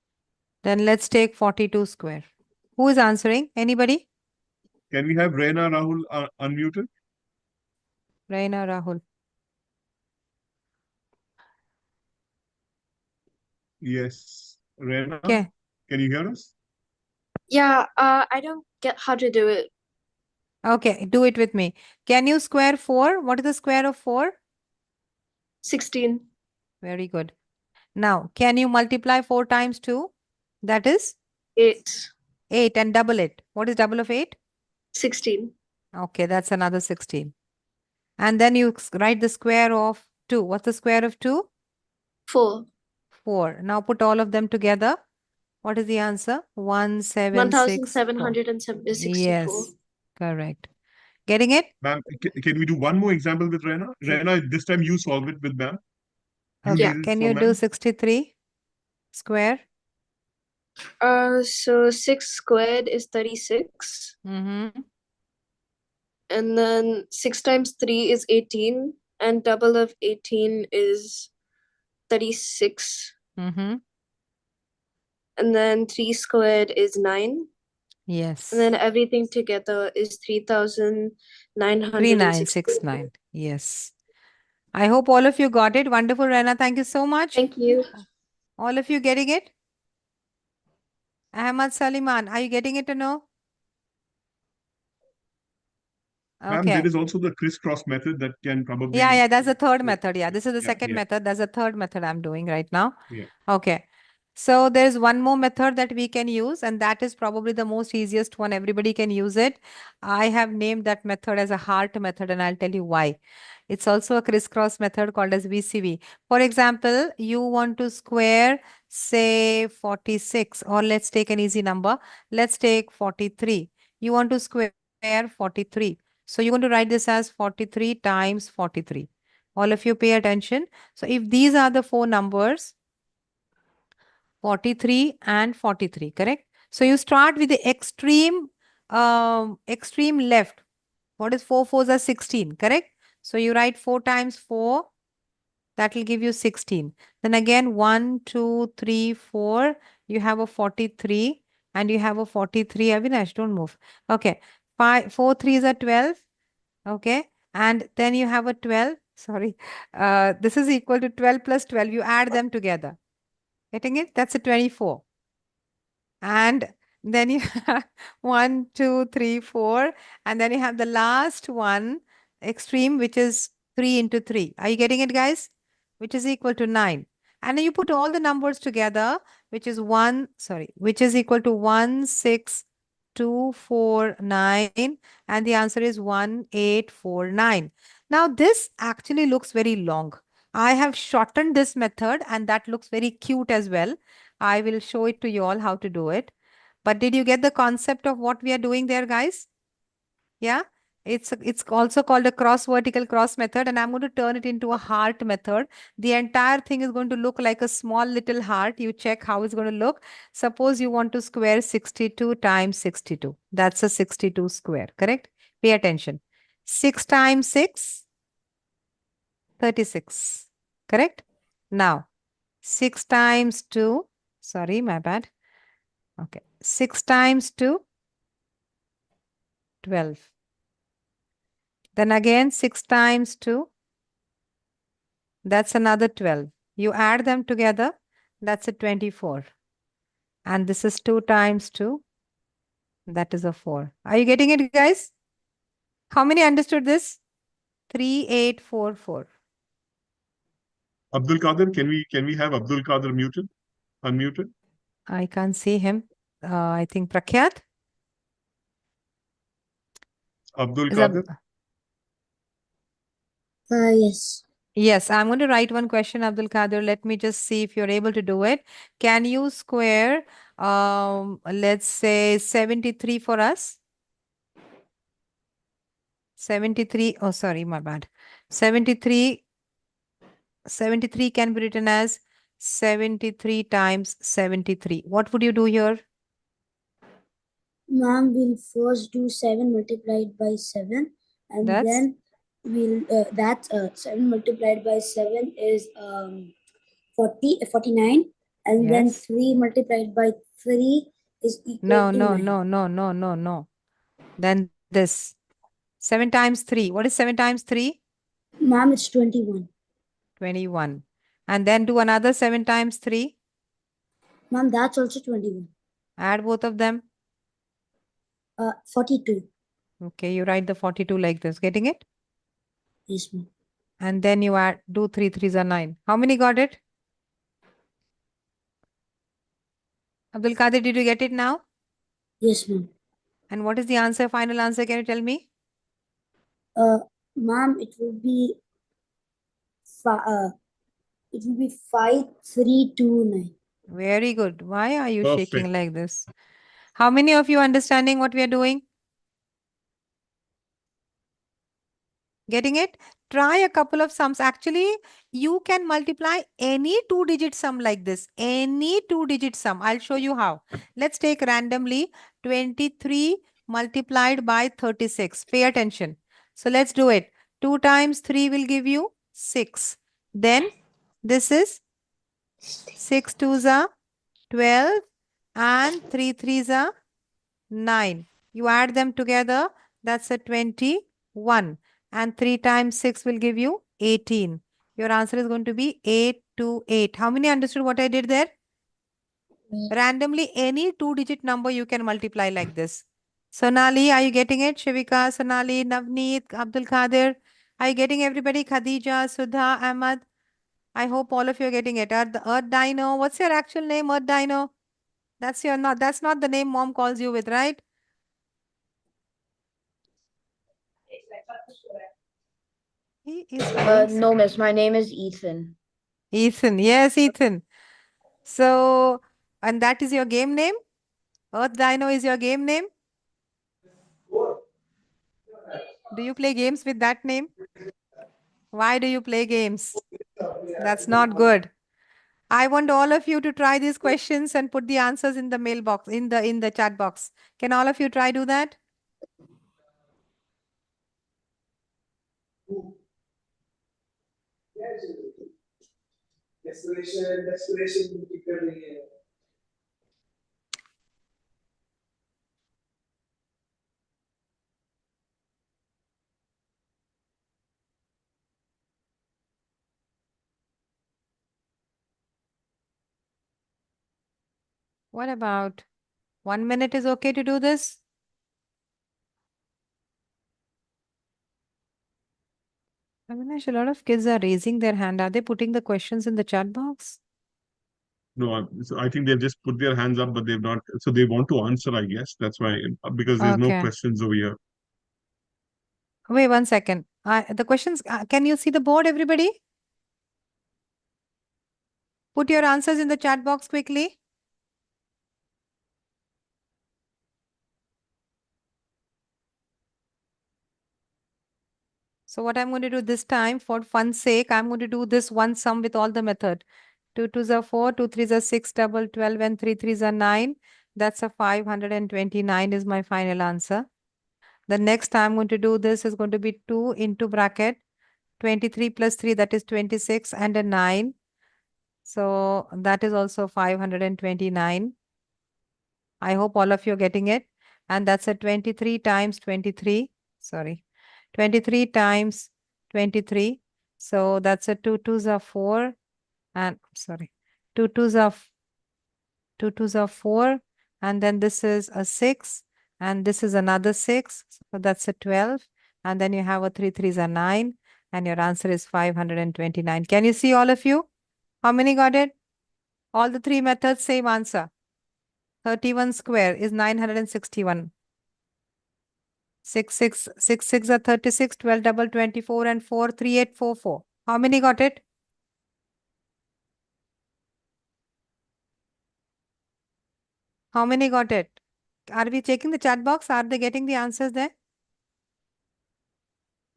Then let's take 42 square. Who is answering? Anybody? Can we have Raina Rahul unmuted? Raina, Rahul. Yes. Raina, Okay. can you hear us? Yeah, I don't get how to do it. Okay, do it with me. Can you square 4? What is the square of 4? 16. Very good. Now, can you multiply 4 times 2? That is 8. 8 and double it. What is double of 8? 16. Okay, that's another 16. And then you write the square of 2. What's the square of 2? 4. 4. Now put all of them together. What is the answer? 1764. 1764. Yes, correct. Getting it? Ma'am, can we do one more example with Raina? Raina, this time you solve it with ma'am. You Okay, lead it can for you do ma'am. 63 square? So 6 squared is 36. Mm-hmm. And then 6 times 3 is 18. And double of 18 is 36. Mm-hmm. And then 3 squared is 9. Yes. And then everything together is 3,969. 3969. Yes. I hope all of you got it. Wonderful, Rena. Thank you so much. Thank you. All of you getting it? Ahmad Saliman, are you getting it or no? Ma'am, there Okay. is also the crisscross method that can probably. Yeah, that's the third Yeah, method. Yeah, this is the second yeah. method. That's the third method I'm doing right now. Yeah. Okay. So there's one more method that we can use, and that is probably the most easiest one. Everybody can use it. I have named that method as a heart method, and I'll tell you why. It's also a crisscross method called as VCV. For example, you want to square, say 46, or let's take an easy number. Let's take 43. You want to square 43. So you're going to write this as 43 times 43. All of you pay attention. So if these are the four numbers, 43 and 43, correct? So you start with the extreme left. What is 4 fours are 16, correct? So you write 4 times 4, that will give you 16. Then again 1, 2, 3, 4, you have a 43 and you have a 43. Avinash, don't move. Okay, 4 threes are 12. Okay, and then you have a 12. Sorry, this is equal to 12 plus 12. You add them together. Getting it? That's a 24. And then you have 1, 2, 3, 4. And then you have the last one, extreme, which is 3 into 3. Are you getting it, guys? Which is equal to 9. And then you put all the numbers together, which is which is equal to 16249. And the answer is 1849. Now, this actually looks very long. I have shortened this method, and that looks very cute as well. I will show it to you all how to do it. But did you get the concept of what we are doing there, guys? Yeah. It's also called a cross vertical cross method, and I'm going to turn it into a heart method. The entire thing is going to look like a small little heart. You check how it's going to look. Suppose you want to square 62 times 62. That's a 62 square, correct? Pay attention. 6 times 6, 36, correct? Now, 6 times 2, sorry, my bad. Okay, 6 times 2, 12. Then again, 6 times 2, that's another 12. You add them together, that's a 24. And this is 2 times 2, that is a 4. Are you getting it, guys? How many understood this? 3844. Abdul Qadir, can we have Abdul Qadir unmuted? I can't see him. I think Prakhyat Abdul is a. Qadir. Yes. Yes, I'm going to write one question, Abdul Qadir. Let me just see if you're able to do it. Can you square, let's say 73 for us? 73, oh, sorry, my bad. 73 can be written as 73 times 73. What would you do here? Ma'am, we'll first do 7 multiplied by 7, and That's then we'll 7 multiplied by 7 is 49, and then yes. 3 multiplied by 3 is equal No, to no, 9. no, no, no, no, no. Then this 7 times 3. What is 7 times 3? Ma'am, it's 21. 21. And then do another 7 times 3. Ma'am, that's also 21. Add both of them. 42. Okay, you write the 42 like this. Getting it? Yes, ma'am. And then you add, do 3 3s are 9. How many got it? Abdul Qadir, did you get it now? Yes, ma'am. And what is the answer, final answer? Can you tell me? Ma'am, it will be 5329. Very good. Why are you Perfect. shaking like this? How many of you understanding what we are doing? Getting it? Try a couple of sums. Actually, you can multiply any 2-digit sum like this. Any 2-digit sum. I'll show you how. Let's take randomly 23 multiplied by 36. Pay attention. So let's do it. 2 times 3 will give you 6. Then this is 6 2s are 12 and 3 3s are 9. You add them together, that's a 21. And 3 times 6 will give you 18. Your answer is going to be 828. How many understood what I did there? Randomly, any 2-digit number you can multiply like this. Sonali, are you getting it? Shivika, Sonali, Navneet, Abdul Qadir. Are you getting everybody? Khadija, Sudha, Ahmad. I hope all of you are getting it. Earth Dino. What's your actual name, Earth Dino? That's not the name mom calls you with, right? He is doing No, miss. My name is Ethan. Ethan. Yes, Ethan. So, and that is your game name? Earth Dino is your game name? Do you play games with that name? Why do you play games? That's not good. I want all of you to try these questions and put the answers in the mailbox, in the chat box. Can all of you try do that? What about 1 minute is okay to do this? Avinash, a lot of kids are raising their hand. Are they putting the questions in the chat box? No, so I think they've just put their hands up, but they've not. So they want to answer, I guess. That's why, because there's no Okay. questions over here. Wait 1 second. The questions, can you see the board, everybody? Put your answers in the chat box quickly. So what I'm going to do this time, for fun's sake, I'm going to do this one sum with all the method. 2 2s are 4, 2 3s are 6, double 12, and 3 3s are 9. That's a 529 is my final answer. The next I'm going to do this is going to be 2 into bracket 23 plus 3, that is 26, and a 9. So that is also 529. I hope all of you are getting it. And that's a 23 times 23. Sorry. 23 times 23. So that's a 2 2s are 4. And sorry. 2 2s are 2 2s are 4. And then this is a 6. And this is another 6. So that's a 12. And then you have a 3 3s are 9. And your answer is 529. Can you see all of you? How many got it? All the three methods, same answer. 31 square is 961. 6 are 36, 12 double 24, and 4 3844. How many got it? How many got it? Are we checking the chat box? Are they getting the answers there?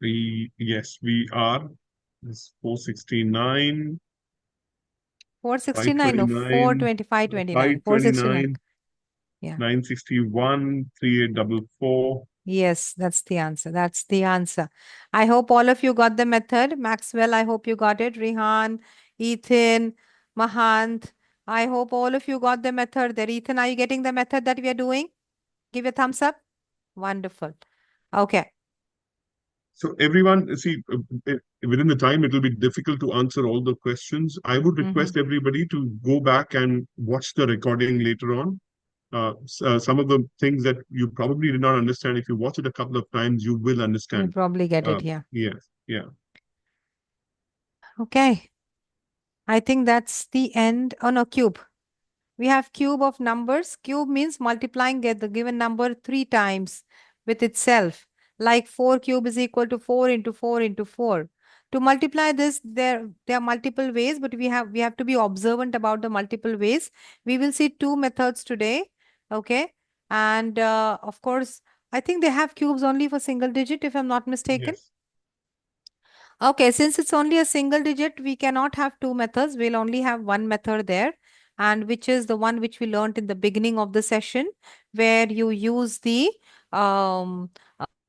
Yes, we are. It's 469, 469 or 425, 29. 469. 529, Yeah. 961, 3844. Yes, that's the answer. That's the answer. I hope all of you got the method. Maxwell, I hope you got it. Rihan, Ethan, Mahant, I hope all of you got the method there. Ethan, are you getting the method that we are doing? Give a thumbs up. Wonderful. Okay. So everyone, see, within the time, it will be difficult to answer all the questions. I would request everybody to go back and watch the recording later on. Some of the things that you probably did not understand, if you watch it a couple of times, you will You'll understand. probably get it, yeah. Yes, yeah. Okay. I think that's the end. Oh no, cube. We have cube of numbers. Cube means multiplying the given number 3 times with itself. Like 4 cube is equal to 4 into 4 into 4. To multiply this, there are multiple ways, but we have to be observant about the multiple ways. We will see two methods today. Okay. And of course, I think they have cubes only for single digit, if I'm not mistaken. Yes. Okay, since it's only a single digit, we cannot have two methods. We'll only have one method there, and which is the one which we learned in the beginning of the session, where you use um,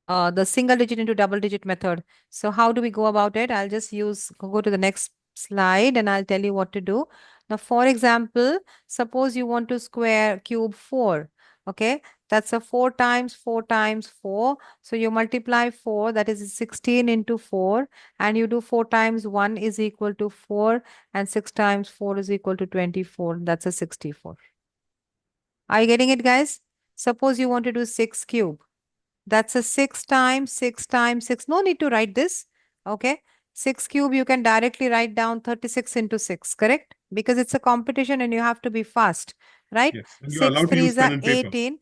the single digit into double digit method. So how do we go about it? I'll just go to the next slide and I'll tell you what to do. Now, for example, suppose you want to square cube 4. Okay, that's a 4 times 4 times 4. So you multiply 4, that is 16 into 4, and you do 4 times 1 is equal to 4, and 6 times 4 is equal to 24. That's a 64. Are you getting it, guys? Suppose you want to do 6 cube. That's a 6 times 6 times 6. No need to write this. Okay. 6 cube, you can directly write down 36 into 6, correct? Because it's a competition and you have to be fast, right? Yes. And you're 6 allowed to use 3s pen are and paper. 18.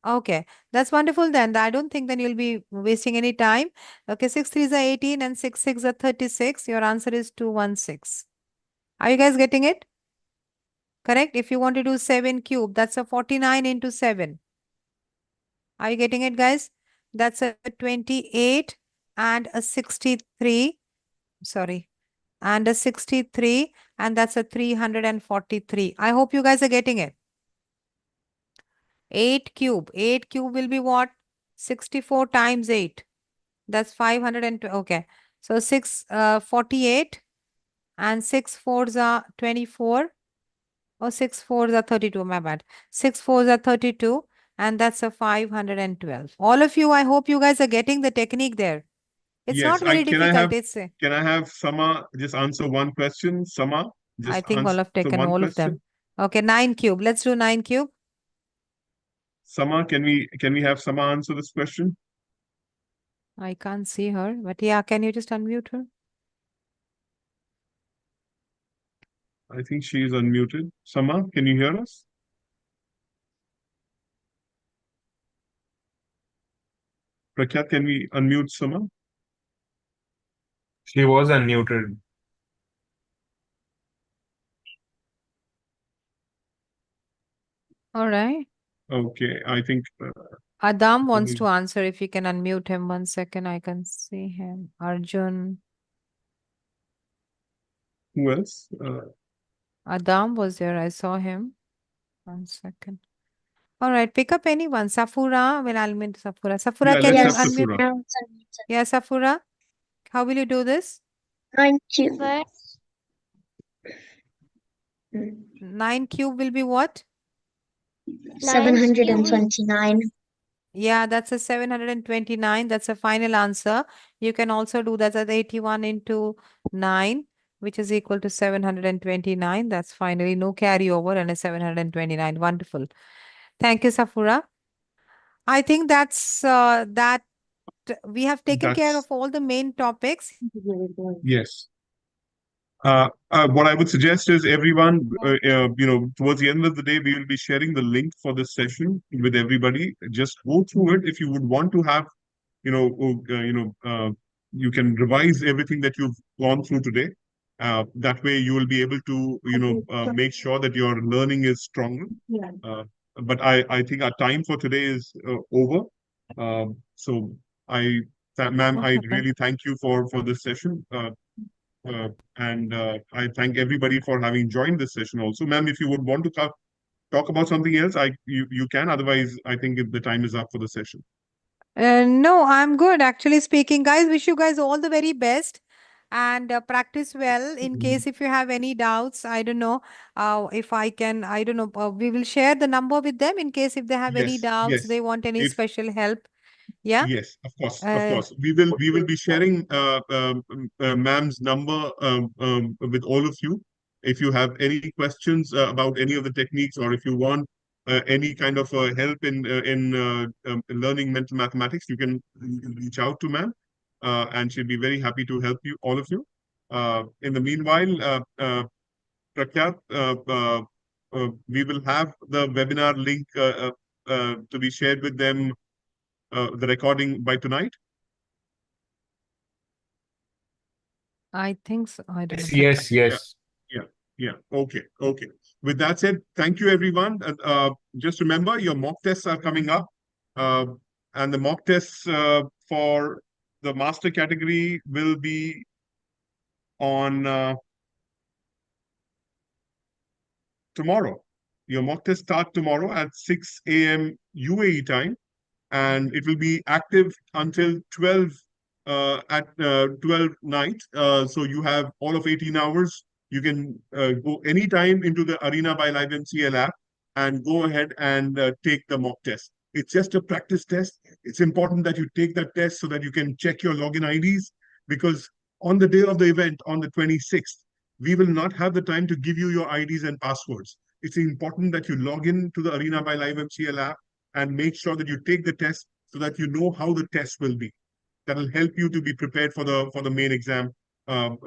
Okay, that's wonderful then. I don't think then you'll be wasting any time. Okay, 6 3s are 18 and 6 6 are 36. Your answer is 216. Are you guys getting it? Correct? If you want to do 7 cube, that's a 49 into 7. Are you getting it, guys? That's a 28 and a 63. Sorry. And a 63, and that's a 343. I hope you guys are getting it. 8 cube. 8 cube will be what? 64 times 8. That's 500 okay. So 48 and 6 fours are 24. Or 6 fours are 32, my bad. 6 fours are 32, and that's a 512. All of you, I hope you guys are getting the technique there. It's Yes. not very difficult. Can I have Sama just answer one question? Sama, just I think all answer have taken one all of question. them. Okay, 9 cube. Let's do 9 cube. Sama, can we have Sama answer this question? I can't see her, but yeah, can you just unmute her? I think she is unmuted. Sama, can you hear us? Prakyat, can we unmute Sama? She was unmuted. All right. Okay, I think Adam wants to answer. If you can unmute him 1 second, I can see him. Arjun. Who else? Adam was there. I saw him. 1 second. All right, pick up anyone. Safura. Well, I'll meet Safura. Safura, Yeah, can let's you have unmute? Safura. Yeah, Safura. How will you do this? 9 cube. 9 cube will be what? 729. Yeah, that's a 729. That's a final answer. You can also do that as 81 into 9, which is equal to 729. That's finally no carryover and a 729. Wonderful. Thank you, Safura. I think that's that we have taken care of all the main topics. Yes. What I would suggest is everyone, towards the end of the day, we will be sharing the link for this session with everybody. Just go through it. If you would want to have, you can revise everything that you've gone through today. That way, you will be able to, make sure that your learning is stronger. But I think our time for today is over. So ma'am, I really thank you for this session. And I thank everybody for having joined this session also. Ma'am, if you would want to talk about something else, you can. Otherwise, I think the time is up for the session. No, I'm good. Actually speaking, guys, wish you guys all the very best and practice well. In case if you have any doubts, I don't know if I can, I don't know, we will share the number with them in case if they have any Yes, doubts, yes. they want any If special help. Yeah. Yes, of course, of course. We will be sharing ma'am's number with all of you. If you have any questions about any of the techniques, or if you want any kind of help in learning mental mathematics, you can reach out to ma'am, and she'll be very happy to help you, all of you. In the meanwhile, Prakyat, we will have the webinar link to be shared with them, the recording by tonight? I think so. I don't know. Yes. Yeah. Okay. With that said, thank you, everyone. Just remember, your mock tests are coming up. And the mock tests for the master category will be on tomorrow. Your mock tests start tomorrow at 6 a.m. UAE time, and it will be active until 12 at 12 night. So you have all of 18 hours. You can go anytime into the Arena by Live MCL app and go ahead and take the mock test. It's just a practice test. It's important that you take that test so that you can check your login IDs, because on the day of the event, on the 26th, we will not have the time to give you your IDs and passwords. It's important that you log in to the Arena by Live MCL app and make sure that you take the test so that you know how the test will be. That will help you to be prepared for the main exam, for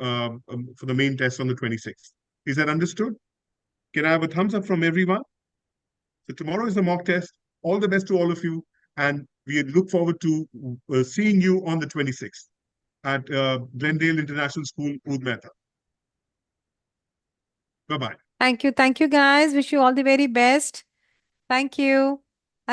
the main test on the 26th. Is that understood? Can I have a thumbs up from everyone? So tomorrow is the mock test. All the best to all of you, and we look forward to seeing you on the 26th at Glendale International School, Oud Mehta. Bye-bye. Thank you, guys. Wish you all the very best. Thank you.